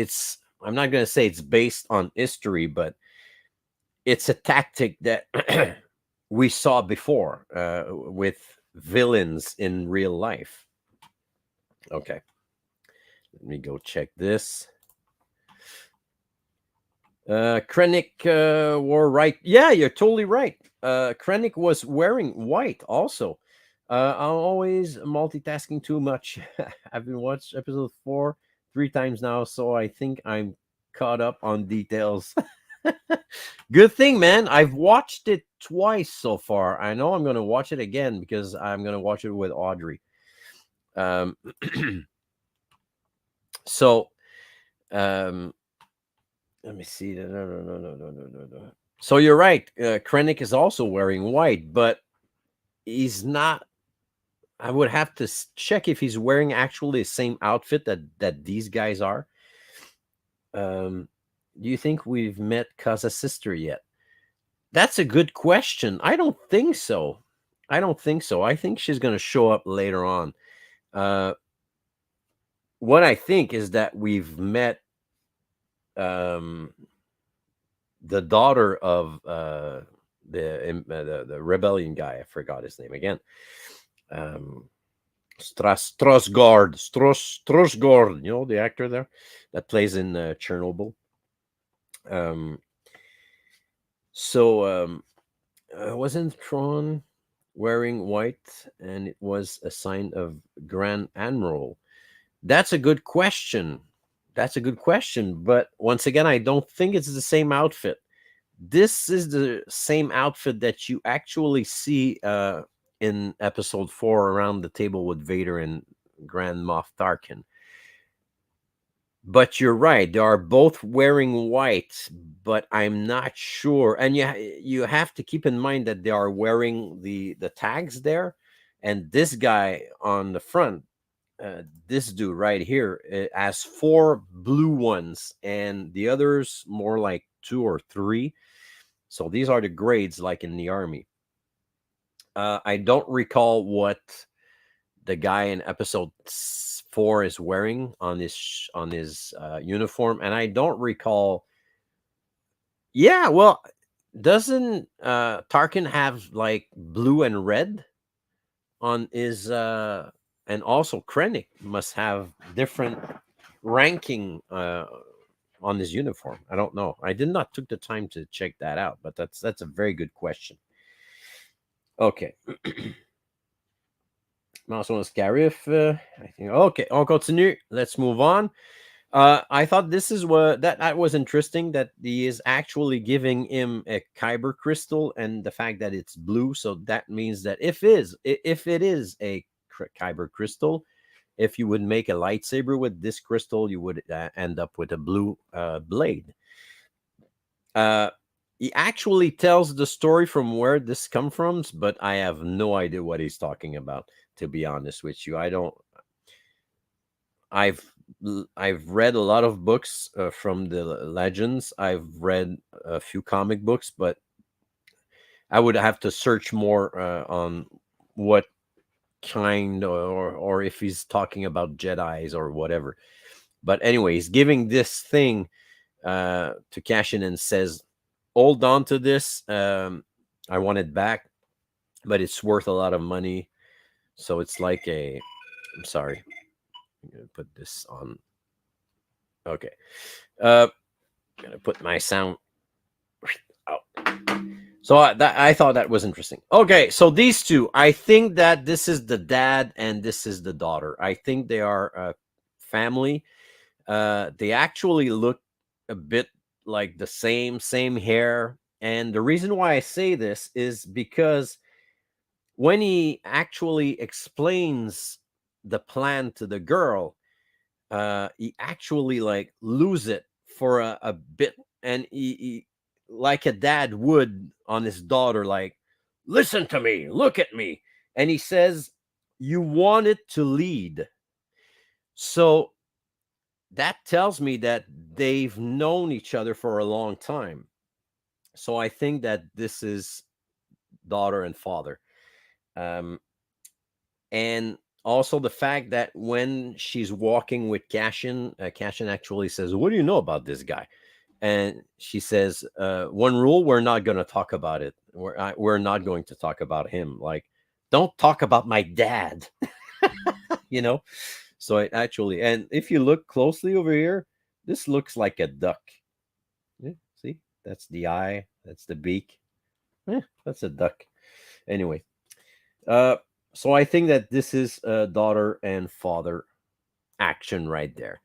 I'm not going to say it's based on history, but it's a tactic that we saw before with villains in real life. Okay. Let me go check this. Krennic wore right. Yeah, you're totally right. Krennic was wearing white also. I'm always multitasking too much. I've been watched episode 4 3 times now, so I think I'm caught up on details. Good thing, man. I've watched it twice so far. I know I'm going to watch it again because I'm going to watch it with Audrey. So, let me see. No. So you're right. Krennic is also wearing white, but he's not. I would have to check if he's wearing actually the same outfit that these guys are. Do you think we've met Kaza's sister yet? That's a good question. I don't think so. I think she's going to show up later on. What I think is that we've met the daughter of the rebellion guy. I forgot his name again. Strasgard, the actor there that plays in Chernobyl. Wasn't Thrawn wearing white, and it was a sign of Grand Admiral? That's a good question. But once again, I don't think it's the same outfit. This is the same outfit that you actually see in episode 4 around the table with Vader and Grand Moff Tarkin. But you're right, they are both wearing white, but I'm not sure. And you have to keep in mind that they are wearing the tags there, and this guy on the front, this dude right here, has 4 blue ones, and the others more like 2 or 3. So these are the grades, like in the army. I don't recall what the guy in episode 4 is wearing on his uniform, and I don't recall. Yeah, well, doesn't Tarkin have like blue and red on his and also Krennic must have different ranking on his uniform? I don't know. I did not took the time to check that out, but that's a very good question. Okay. Mention Scarif. I think. Okay, on continue. Let's move on. I thought this is what that was interesting that he is actually giving him a kyber crystal, and the fact that it's blue, so that means that if it is a kyber crystal, if you would make a lightsaber with this crystal, you would end up with a blue blade. He actually tells the story from where this come from, but I have no idea what he's talking about. To be honest with you, I don't. I've I've read a lot of books from the legends. I've read a few comic books, but I would have to search more on what kind or if he's talking about Jedi's or whatever. But anyway, he's giving this thing to cash in and says, "Hold on to this. I want it back, but it's worth a lot of money." So it's like a. I'm sorry. I'm gonna put this on. Okay. Gonna put my sound out. So I thought that was interesting. Okay, so these two, I think that this is the dad and this is the daughter. I think they are a family. They actually look a bit like the same hair. And the reason why I say this is because when he actually explains the plan to the girl, he actually like lose it for a bit, and he like a dad would on his daughter, like, listen to me, look at me, and he says, you wanted to lead. So that tells me that they've known each other for a long time. So I think that this is daughter and father. um and also the fact that when she's walking with Cashin, Cashin actually says, what do you know about this guy? And she says, one rule, we're not going to talk about it. We're not going to talk about him. Like, don't talk about my dad. you know so it actually, and if you look closely over here, this looks like a duck. Yeah, see, that's the eye, that's the beak. That's a duck. Anyway, uh so I think that this is daughter and father action right there.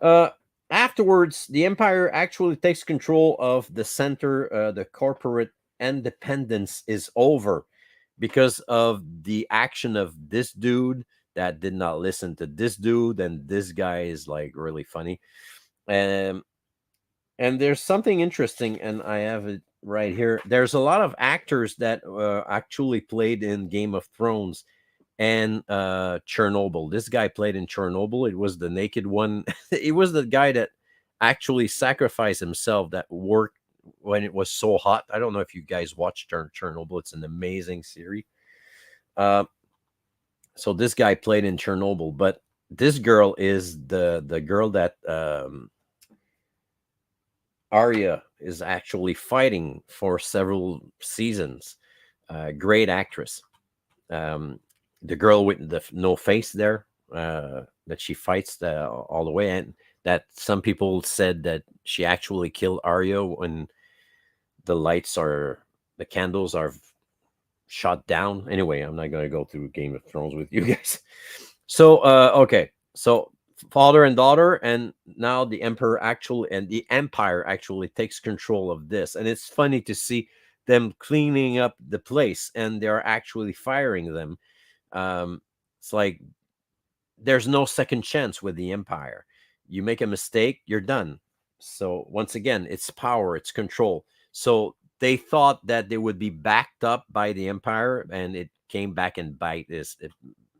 Uh, Afterwards, the empire actually takes control of the center. The corporate independence is over because of the action of this dude that did not listen to this dude, and this guy is like really funny. Um, and there's something interesting, and I have it right here. There's a lot of actors that actually played in Game of Thrones and Chernobyl. This guy played in Chernobyl. It was the naked one. It was the guy that actually sacrificed himself that worked when it was so hot. I don't know if you guys watched Chernobyl. It's an amazing series. Uh, so this guy played in Chernobyl, but this girl is the girl that Arya is actually fighting for several seasons. Great actress. Um, the girl with the no face there, that she fights all the way, and that some people said that she actually killed Arya when the candles are shot down. Anyway, I'm not going to go through Game of Thrones with you guys. So okay, so father and daughter, and now the empire actually takes control of this, and it's funny to see them cleaning up the place, and they're actually firing them. It's like there's no second chance with the empire. You make a mistake, you're done. So once again, it's power, it's control. So they thought that they would be backed up by the empire, and it came back and bite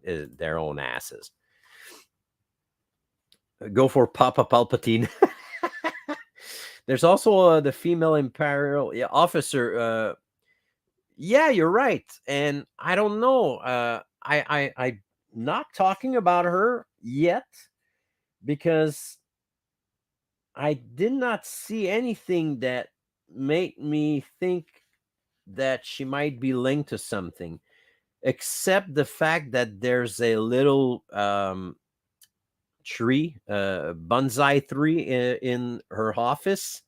their own asses. Go for Papa Palpatine. There's also the female imperial officer. Yeah, you're right, and I don't know. I not talking about her yet because I did not see anything that made me think that she might be linked to something, except the fact that there's a little tree, bonsai tree in her office.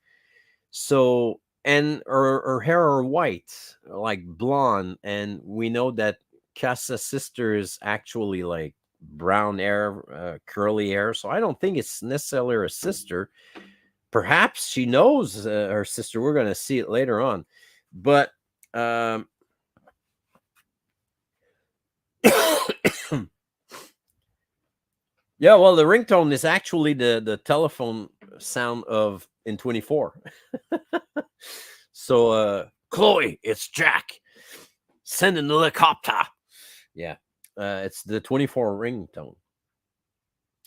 So, and her hair are white, like blonde, and we know that Casa's sister is actually like brown hair, curly hair. So I don't think it's necessarily her sister. Perhaps she knows her sister. We're going to see it later on, but um, yeah, well, the ringtone is actually the telephone sound of in 24. So, Chloe, it's Jack. Send an helicopter. Yeah, it's the 24 ringtone.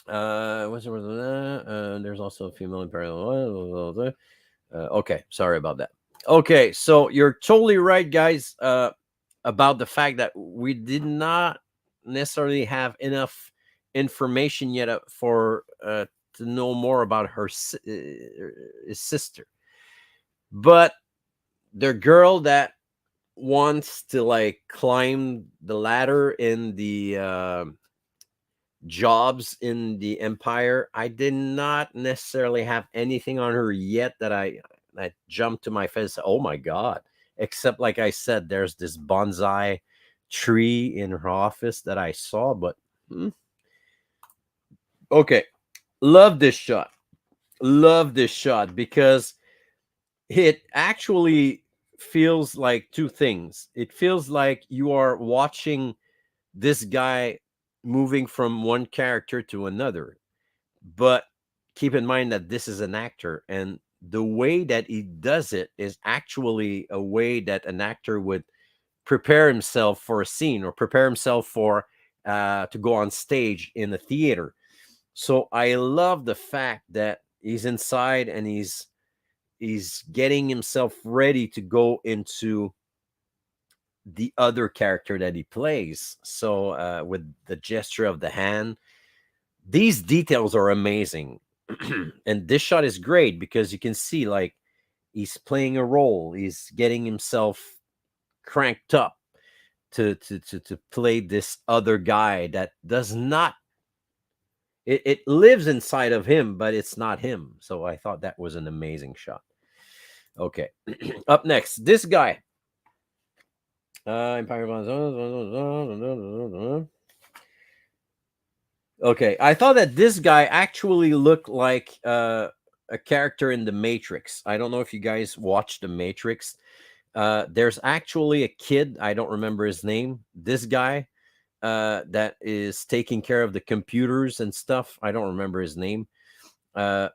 There's also a female imperial. Okay, sorry about that. Okay, so you're totally right, guys, about the fact that we did not necessarily have enough information yet to know more about her his sister. But the girl that wants to like climb the ladder in the jobs in the empire, I did not necessarily have anything on her yet that jumped to my face. Oh my god. Except like I said, there's this bonsai tree in her office that I saw, but okay. Love this shot. Love this shot because it actually feels like two things. It feels like you are watching this guy moving from one character to another. But keep in mind that this is an actor, and the way that he does it is actually a way that an actor would prepare himself for a scene or prepare himself for to go on stage in a theater. So I love the fact that he's inside and he's getting himself ready to go into the other character that he plays. So with the gesture of the hand, these details are amazing. And this shot is great because you can see like he's playing a role, he's getting himself cranked up to play this other guy that does not it lives inside of him, but it's not him. So I thought that was an amazing shot. Okay. Up next, this guy. Empire. Okay, I thought that this guy actually looked like a character in The Matrix. I don't know if you guys watched The Matrix. There's actually a kid, I don't remember his name. This guy that is taking care of the computers and stuff. I don't remember his name. Uh,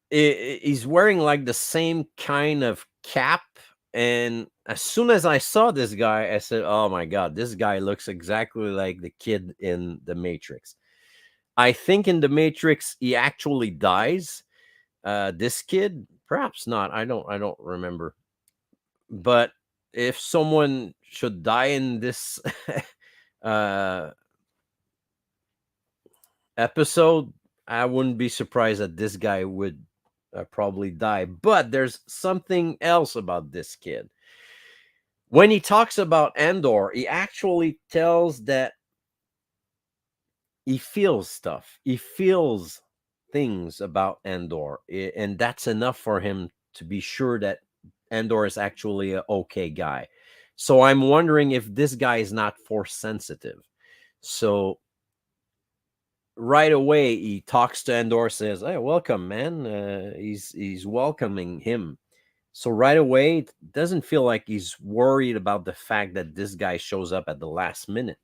he's wearing like the same kind of cap. And as soon as I saw this guy, I said, oh my God, this guy looks exactly like the kid in The Matrix. I think in The Matrix, he actually dies. This kid, perhaps not. I don't remember. But if someone should die in this uh, episode, I wouldn't be surprised that this guy would probably die. But there's something else about this kid. When he talks about Andor, he actually tells that he feels stuff. He feels things about Andor, and that's enough for him to be sure that Andor is actually an okay guy. So I'm wondering if this guy is not force sensitive. So right away he talks to Andor, says, "Hey, welcome, man." He's welcoming him. So right away, it doesn't feel like he's worried about the fact that this guy shows up at the last minute.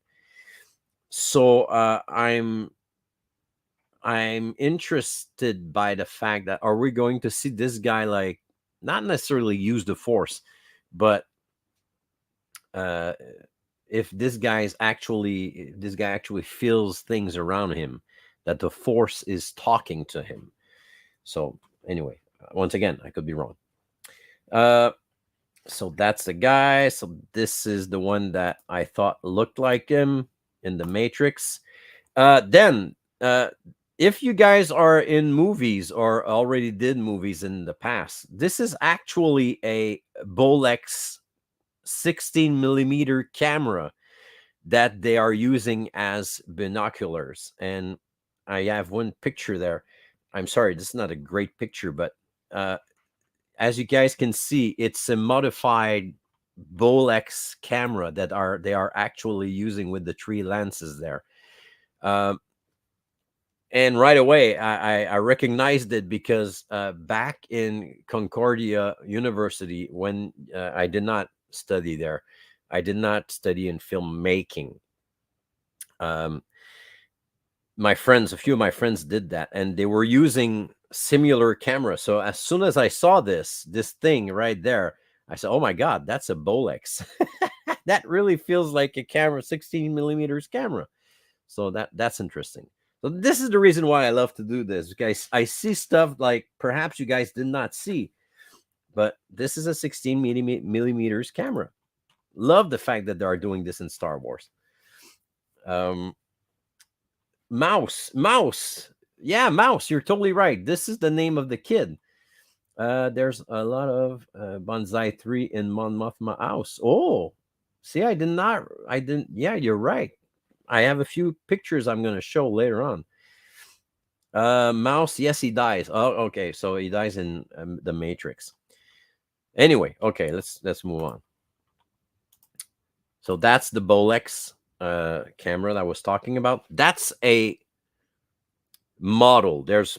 So I'm interested by the fact that are we going to see this guy like not necessarily use the force, but uh if this guy actually feels things around him, that the force is talking to him. So anyway, once again, I could be wrong. So that's the guy. So this is the one that I thought looked like him in The Matrix. Then if you guys are in movies or already did movies in the past, this is actually a Bolex 16 millimeter camera that they are using as binoculars. And I have one picture there. I'm sorry, this is not a great picture, but uh, as you guys can see, it's a modified Bolex camera that they are actually using with the three lenses there. Um, and right away, I recognized it because back in Concordia University, when I did not study there, I did not study in filmmaking. Um, my friends, a few of my friends did that, and they were using similar cameras. So as soon as I saw this thing right there, I said, "Oh my God, that's a Bolex." That really feels like a camera, 16 millimeters camera. So that's interesting. So this is the reason why I love to do this, guys. I see stuff like perhaps you guys did not see, but this is a 16 millimeters camera. Love the fact that they are doing this in Star Wars. Um, Mouse. Yeah, Mouse. You're totally right. This is the name of the kid. There's a lot of Bonsai 3 in Monmouth House. Oh, see, I did not. I didn't. Yeah, you're right. I have a few pictures I'm going to show later on. Mouse, yes, he dies. Oh, okay. So he dies in the Matrix. Anyway, okay, let's move on. So that's the Bolex camera that I was talking about. That's a model. There's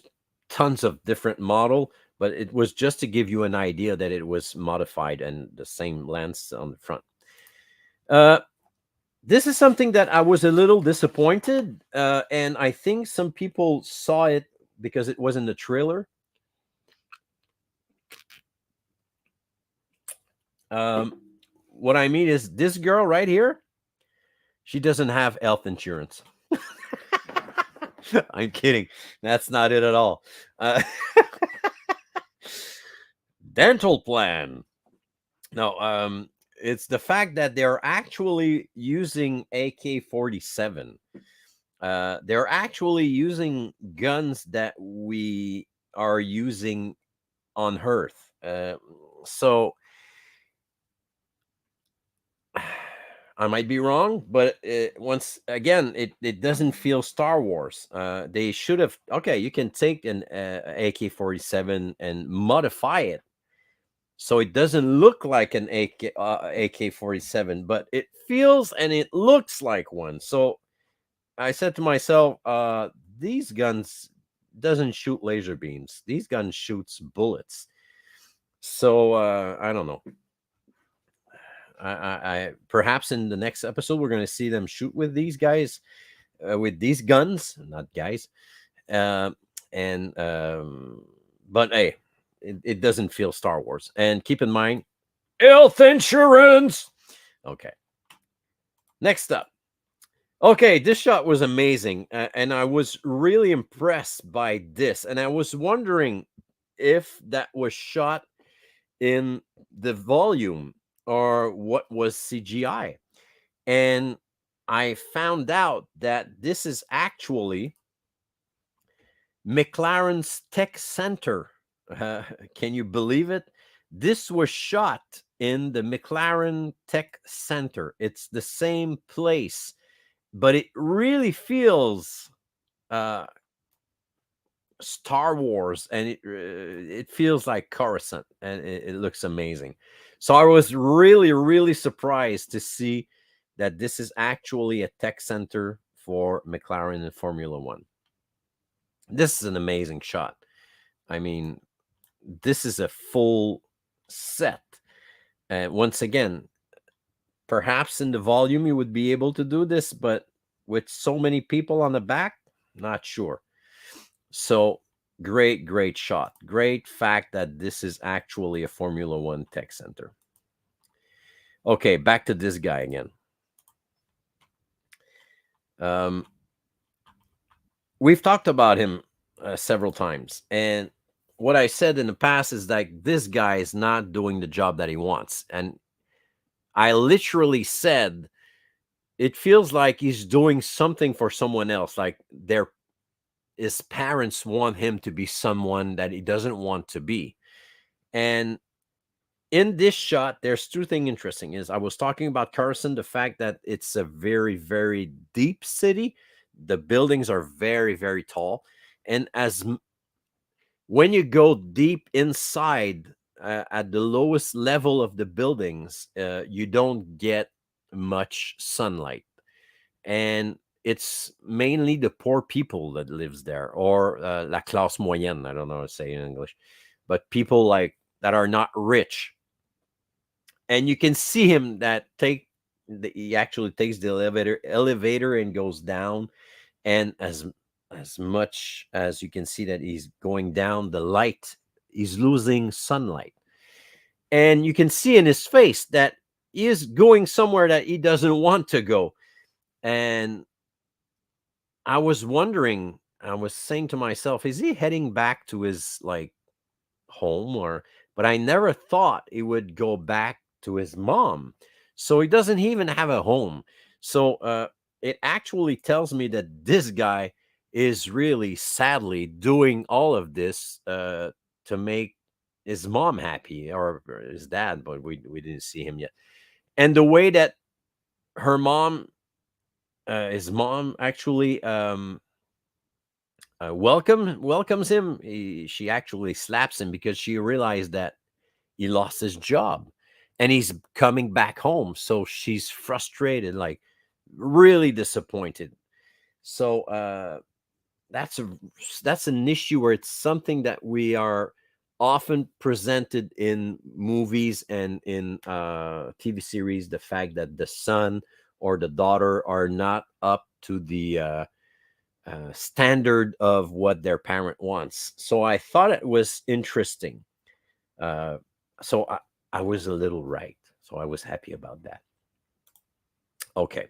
tons of different model, but it was just to give you an idea that it was modified and the same lens on the front. This is something that I was a little disappointed, and I think some people saw it because it was in the trailer. Um, what I mean is this girl right here, she doesn't have health insurance. I'm kidding. That's not it at all. Dental plan. No, it's the fact that they're actually using AK-47. They're actually using guns that we are using on Earth. So I might be wrong, but once again, it doesn't feel Star Wars. They should have. Okay, you can take an AK-47 and modify it so it doesn't look like an AK-47, but it feels and it looks like one. So I said to myself, these guns doesn't shoot laser beams. These guns shoots bullets. So I don't know. I perhaps in the next episode we're going to see them shoot with these guys, with these guns, not guys, uh, and but hey, it doesn't feel Star Wars. And keep in mind, health insurance. Okay, next up. Okay, this shot was amazing, and I was really impressed by this. And I was wondering if that was shot in the volume or what was CGI. And I found out that this is actually McLaren's Tech Center. Can you believe it? This was shot in the McLaren Tech Center. It's the same place, but it really feels Star Wars, and it feels like Coruscant, and it looks amazing. So I was really surprised to see that this is actually a tech center for McLaren and Formula One. This is an amazing shot. I mean, this is a full set. And once again, perhaps in the volume you would be able to do this, but with so many people on the back, not sure. So great shot. Great fact that this is actually a Formula One tech center. Okay, back to this guy again. We've talked about him several times, and what I said in the past is like this guy is not doing the job that he wants, and I literally said it feels like he's doing something for someone else, like his parents want him to be someone that he doesn't want to be. And in this shot, there's two things interesting. Is I was talking about Carson, the fact that it's a very deep city. the buildings are very, very tall. And when you go deep inside at the lowest level of the buildings, you don't get much sunlight. And it's mainly the poor people that lives there, or la classe moyenne. I don't know how to say in English, but people like that are not rich. And you can see him that he actually takes the elevator and goes down. And as much as you can see that he's going down, the light, he's losing sunlight. And you can see in his face that he is going somewhere that he doesn't want to go. And I was wondering, I was saying to myself, is he heading back to his like home? Or but I never thought he would go back to his mom. So he doesn't even have a home. So it actually tells me that this guy is really sadly doing all of this to make his mom happy, or his dad, but we didn't see him yet. And the way that her mom his mom actually welcomes him. She actually slaps him because she realized that he lost his job and he's coming back home. So she's frustrated, like really disappointed. So that's a that's an issue where it's something that we are often presented in movies and in TV series. The fact that the son or the daughter are not up to the standard of what their parent wants. So I thought it was interesting. Uh, so I was a little right. So I was happy about that. Okay.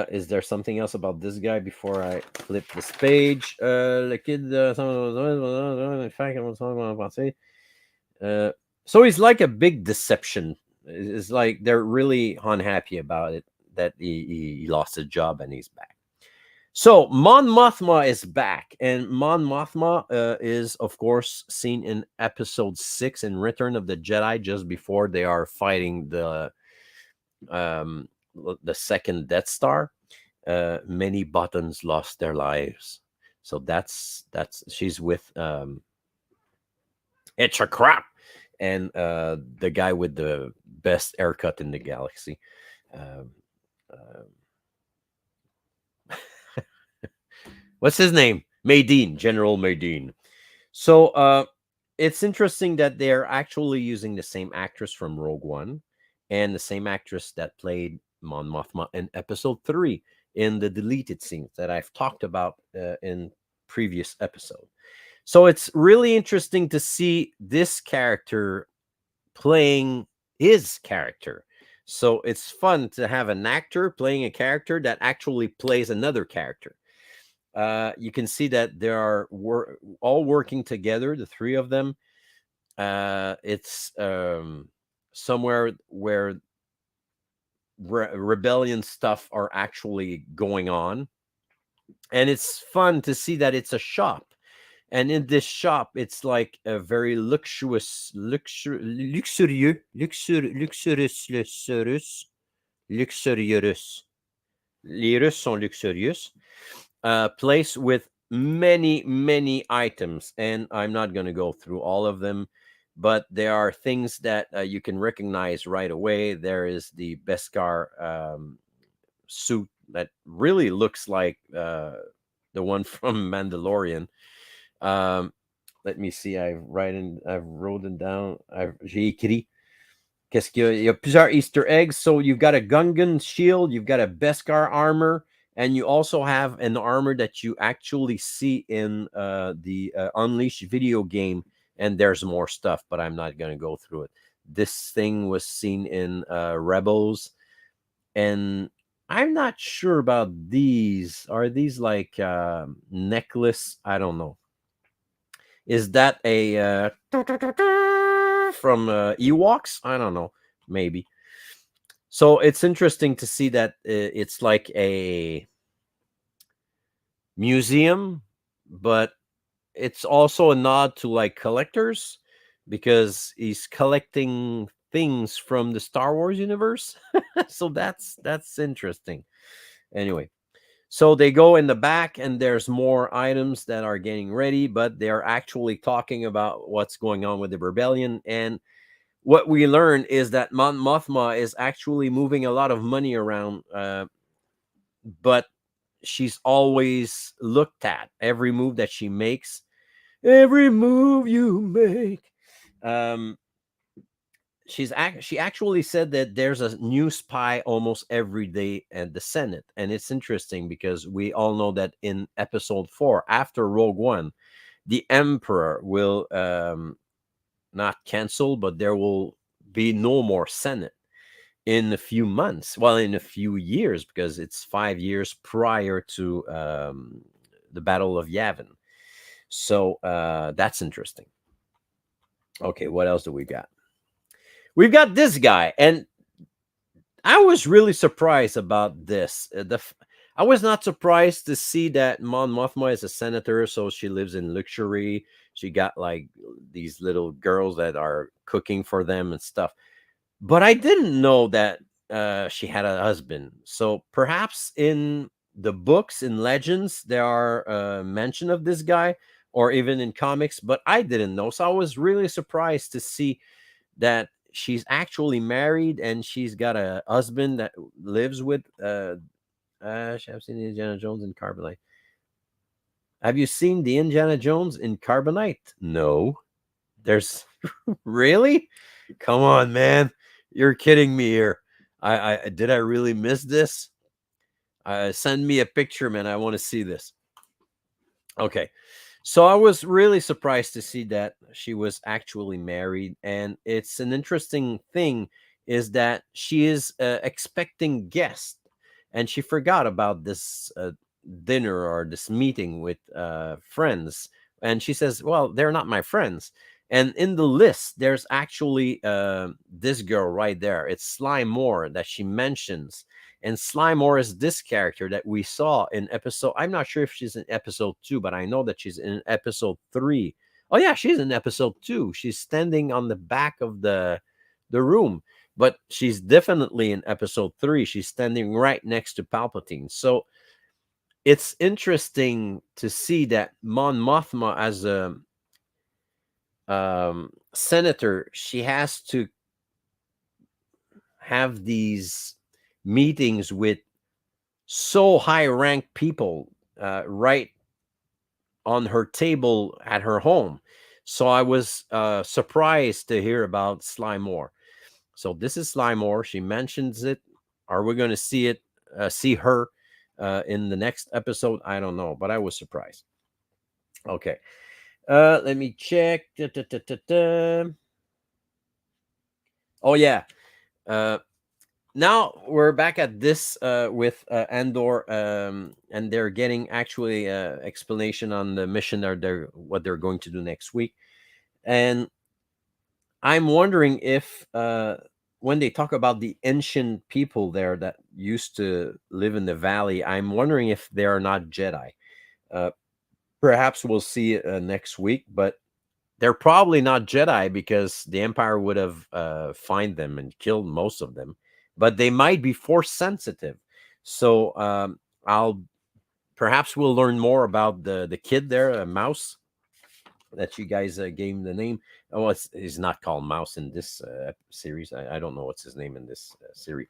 Is there something else about this guy before I flip this page? Le kid, in fact, I was talking about so he's like a big deception. It's like they're really unhappy about it that he lost his job and he's back. So Mon Mothma is back, and Mon Mothma is, of course, seen in Episode 6 in Return of the Jedi, just before they are fighting um, the second Death Star. Many Buttons lost their lives, so that's she's with It's a crap, and the guy with the best haircut in the galaxy. Um, uh, what's his name? Maydeen, General Maydeen. So it's interesting that they're actually using the same actress from Rogue One and the same actress that played Mon Mothma in Episode 3 in the deleted scenes that I've talked about in previous episode. So it's really interesting to see this character playing his character. So it's fun to have an actor playing a character that actually plays another character. You can see that they are all working together, the three of them. It's somewhere where rebellion stuff are actually going on. And it's fun to see that it's a shop. And in this shop, it's like a very luxurious, luxurious, les Russes sont luxurious, place with many, many items. And I'm not going to go through all of them, but there are things that you can recognize right away. There is the Beskar suit that really looks like the one from Mandalorian. Let me see. I've written down. J'ai écrit. Qu'est-ce qu'il y a? Il y a plusieurs Easter eggs. So you've got a Gungan shield, you've got a Beskar armor, and you also have an armor that you actually see in the Unleashed video game. And there's more stuff, but I'm not going to go through it. This thing was seen in Rebels, and I'm not sure about these. Are these like necklace? I don't know. Is that a from Ewoks? I don't know. Maybe. So it's interesting to see that it's like a museum, but it's also a nod to like collectors because he's collecting things from the Star Wars universe. So that's interesting. Anyway, So they go in the back, and there's more items that are getting ready, but they're actually talking about what's going on with the rebellion. And what we learn is that Mon Mothma is actually moving a lot of money around, but she's always looked at. Every move that she makes, every move you make. Um, she actually said that there's a new spy almost every day at the Senate, and it's interesting because we all know that in Episode 4, after Rogue One, the Emperor will not cancel, but there will be no more Senate in a few months. Well, in a few years, because it's 5 years prior to the Battle of Yavin. So that's interesting. Okay, what else do we got? We've got this guy, and I was really surprised about this. I was not surprised to see that Mon Mothma is a senator, so she lives in luxury. She got like these little girls that are cooking for them and stuff. But I didn't know that she had a husband. So perhaps in the books, in legends, there are mention of this guy, or even in comics, but I didn't know. So I was really surprised to see that she's actually married and she's got a husband that lives with. I've seen Indiana Jones in Carbonite. Have you seen the Indiana Jones in Carbonite? No. There's really? Come on, man. You're kidding me here. I did I really miss this? Send me a picture, man. I want to see this. Okay. So I was really surprised to see that she was actually married, and it's an interesting thing is that she is expecting guests, and she forgot about this dinner or this meeting with friends, and she says, "Well, they're not my friends." And in the list, there's actually this girl right there. It's Sly Moore that she mentions, and Sly Moore is this character that we saw in episode. I'm not sure if she's in episode 2, but I know that she's in episode 3. Oh yeah, she's in episode 2. She's standing on the back of the room, but she's definitely in episode 3. She's standing right next to Palpatine. So it's interesting to see that Mon Mothma as a senator, she has to have these meetings with so high ranked people right on her table at her home. So I was surprised to hear about Sly Moore. So this is Sly Moore. She mentions it. Are we going to see it? See her in the next episode? I don't know, but I was surprised. Okay, let me check. Da, da, da, da, da. Oh yeah. Uh, Now we're back at this with Andor, and they're getting actually explanation on the mission or what they're going to do next week. And I'm wondering if when they talk about the ancient people there that used to live in the valley, I'm wondering if they are not Jedi. Uh, Perhaps we'll see it next week, but they're probably not Jedi because the Empire would have find them and killed most of them. But they might be force sensitive. So I'll perhaps we'll learn more about the kid there, a mouse that you guys gave him the name. Oh, he's not called Mouse in this series. I don't know what's his name in this series,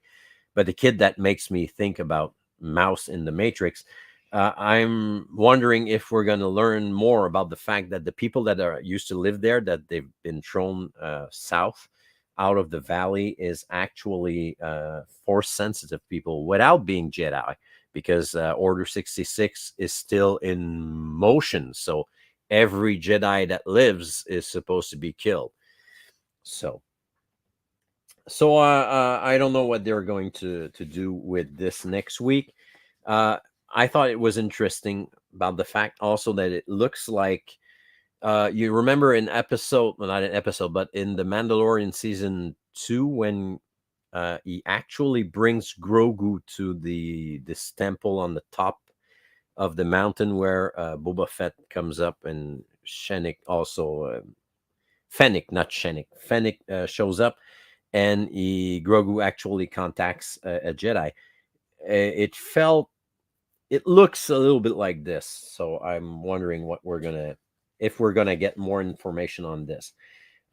but the kid that makes me think about Mouse in the Matrix. I'm wondering if we're going to learn more about the fact that the people that are used to live there, that they've been thrown south out of the valley, is actually force sensitive people without being Jedi, because Order 66 is still in motion. So every Jedi that lives is supposed to be killed. So I don't know what they're going to do with this next week. I thought it was interesting about the fact also that it looks like you remember in episode, well, not an episode, but in the Mandalorian season 2, when he actually brings Grogu to this temple on the top of the mountain where Boba Fett comes up, and Shenik also Fennec, not Shenik, Fennec shows up, and Grogu actually contacts a Jedi. It felt it looks a little bit like this. So I'm wondering if we're gonna get more information on this.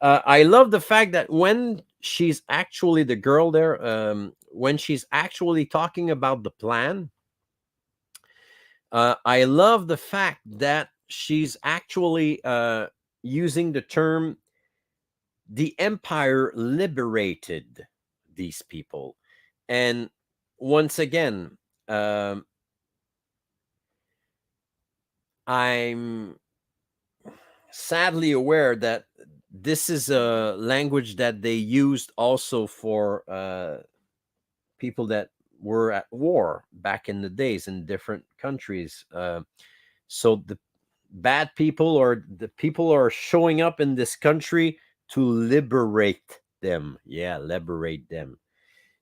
I love the fact that when she's actually the girl there, when she's actually talking about the plan, I love the fact that she's actually using the term the empire liberated these people. And once again, um, I'm sadly aware that this is a language that they used also for people that were at war back in the days in different countries. So the bad people or the people are showing up in this country to liberate them. Yeah, liberate them.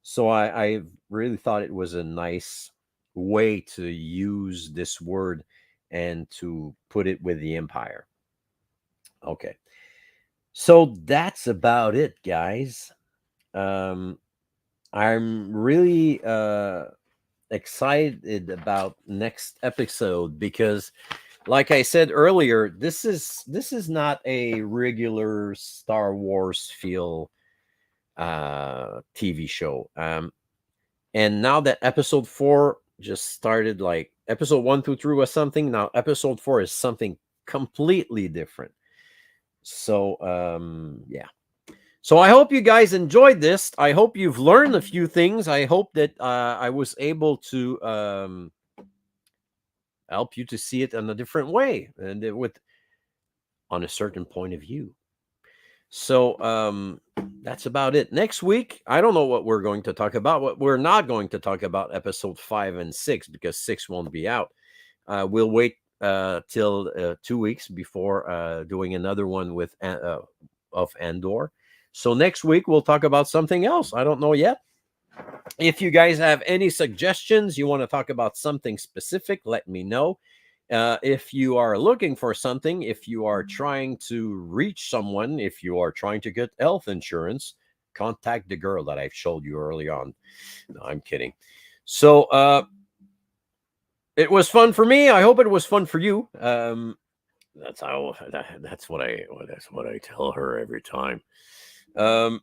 So I really thought it was a nice way to use this word and to put it with the empire. Okay. So that's about it, guys. Um, I'm really excited about next episode because, like I said earlier, this is not a regular Star Wars feel TV show. And now that episode 4 just started, like episode 1 through 3 was something, now episode 4 is something completely different. So yeah. So I hope you guys enjoyed this. I hope you've learned a few things. I hope that I was able to help you to see it in a different way and with on a certain point of view. So that's about it. Next week, I don't know what we're going to talk about. What we're not going to talk about episode 5 and 6 because 6 won't be out. We'll wait till 2 weeks before doing another one with of Andor. So next week we'll talk about something else. I don't know yet. If you guys have any suggestions, you want to talk about something specific, let me know. If you are looking for something, if you are trying to reach someone, if you are trying to get health insurance, contact the girl that I've showed you early on. No, I'm kidding. So it was fun for me. I hope it was fun for you. That's how. That's what I tell her every time. Um,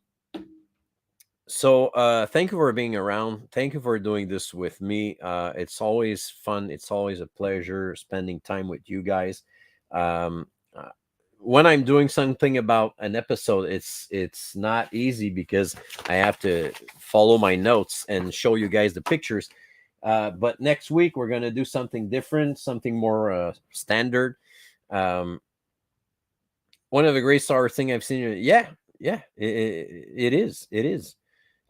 so thank you for being around. Thank you for doing this with me. It's always fun. It's always a pleasure spending time with you guys. Um, uh, when I'm doing something about an episode, it's not easy because I have to follow my notes and show you guys the pictures. But next week we're gonna do something different, something more standard. Um, one of the great Star Wars thing I've seen. Yeah, yeah, it is. It is.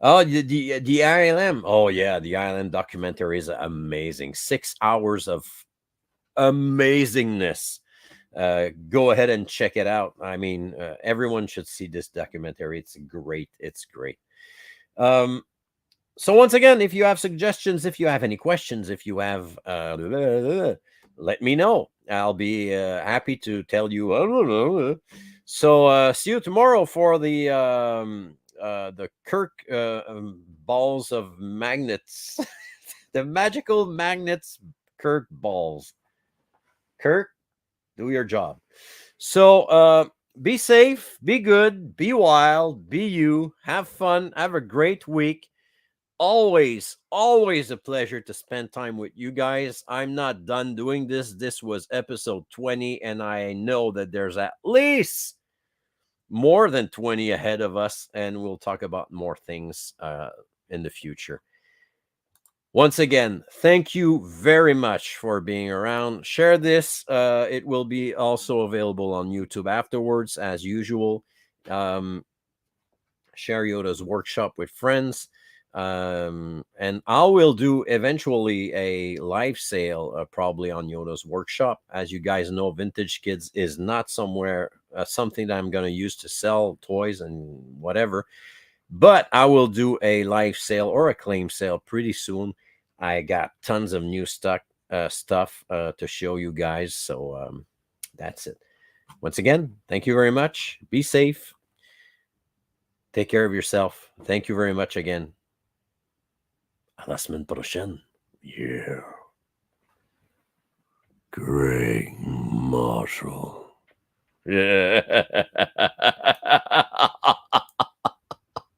Oh, the ILM. Oh yeah, the ILM documentary is amazing. 6 hours of amazingness. Go ahead and check it out. I mean, everyone should see this documentary. It's great. It's great. Um, so once again, if you have suggestions, if you have any questions, if you have, let me know. I'll be happy to tell you. So see you tomorrow for the Kirk balls of magnets, the magical magnets, Kirk balls. Kirk, do your job. So be safe, be good, be wild, be you, have fun, have a great week. Always a pleasure to spend time with you guys. I'm not done doing this. This was episode 20, and I know that there's at least more than 20 ahead of us, and we'll talk about more things in the future. Once again, thank you very much for being around. Share this. It will be also available on YouTube afterwards, as usual. Share Yoda's workshop with friends. And I will do eventually a live sale probably on Yoda's workshop. As you guys know, Vintage Kids is not something that I'm going to use to sell toys and whatever, but I will do a live sale or a claim sale pretty soon. I got tons of new stuff to show you guys. So that's it. Once again, thank you very much. Be safe. Take care of yourself. Thank you very much again. À la semaine prochaine. Yeah. Greg Marshall.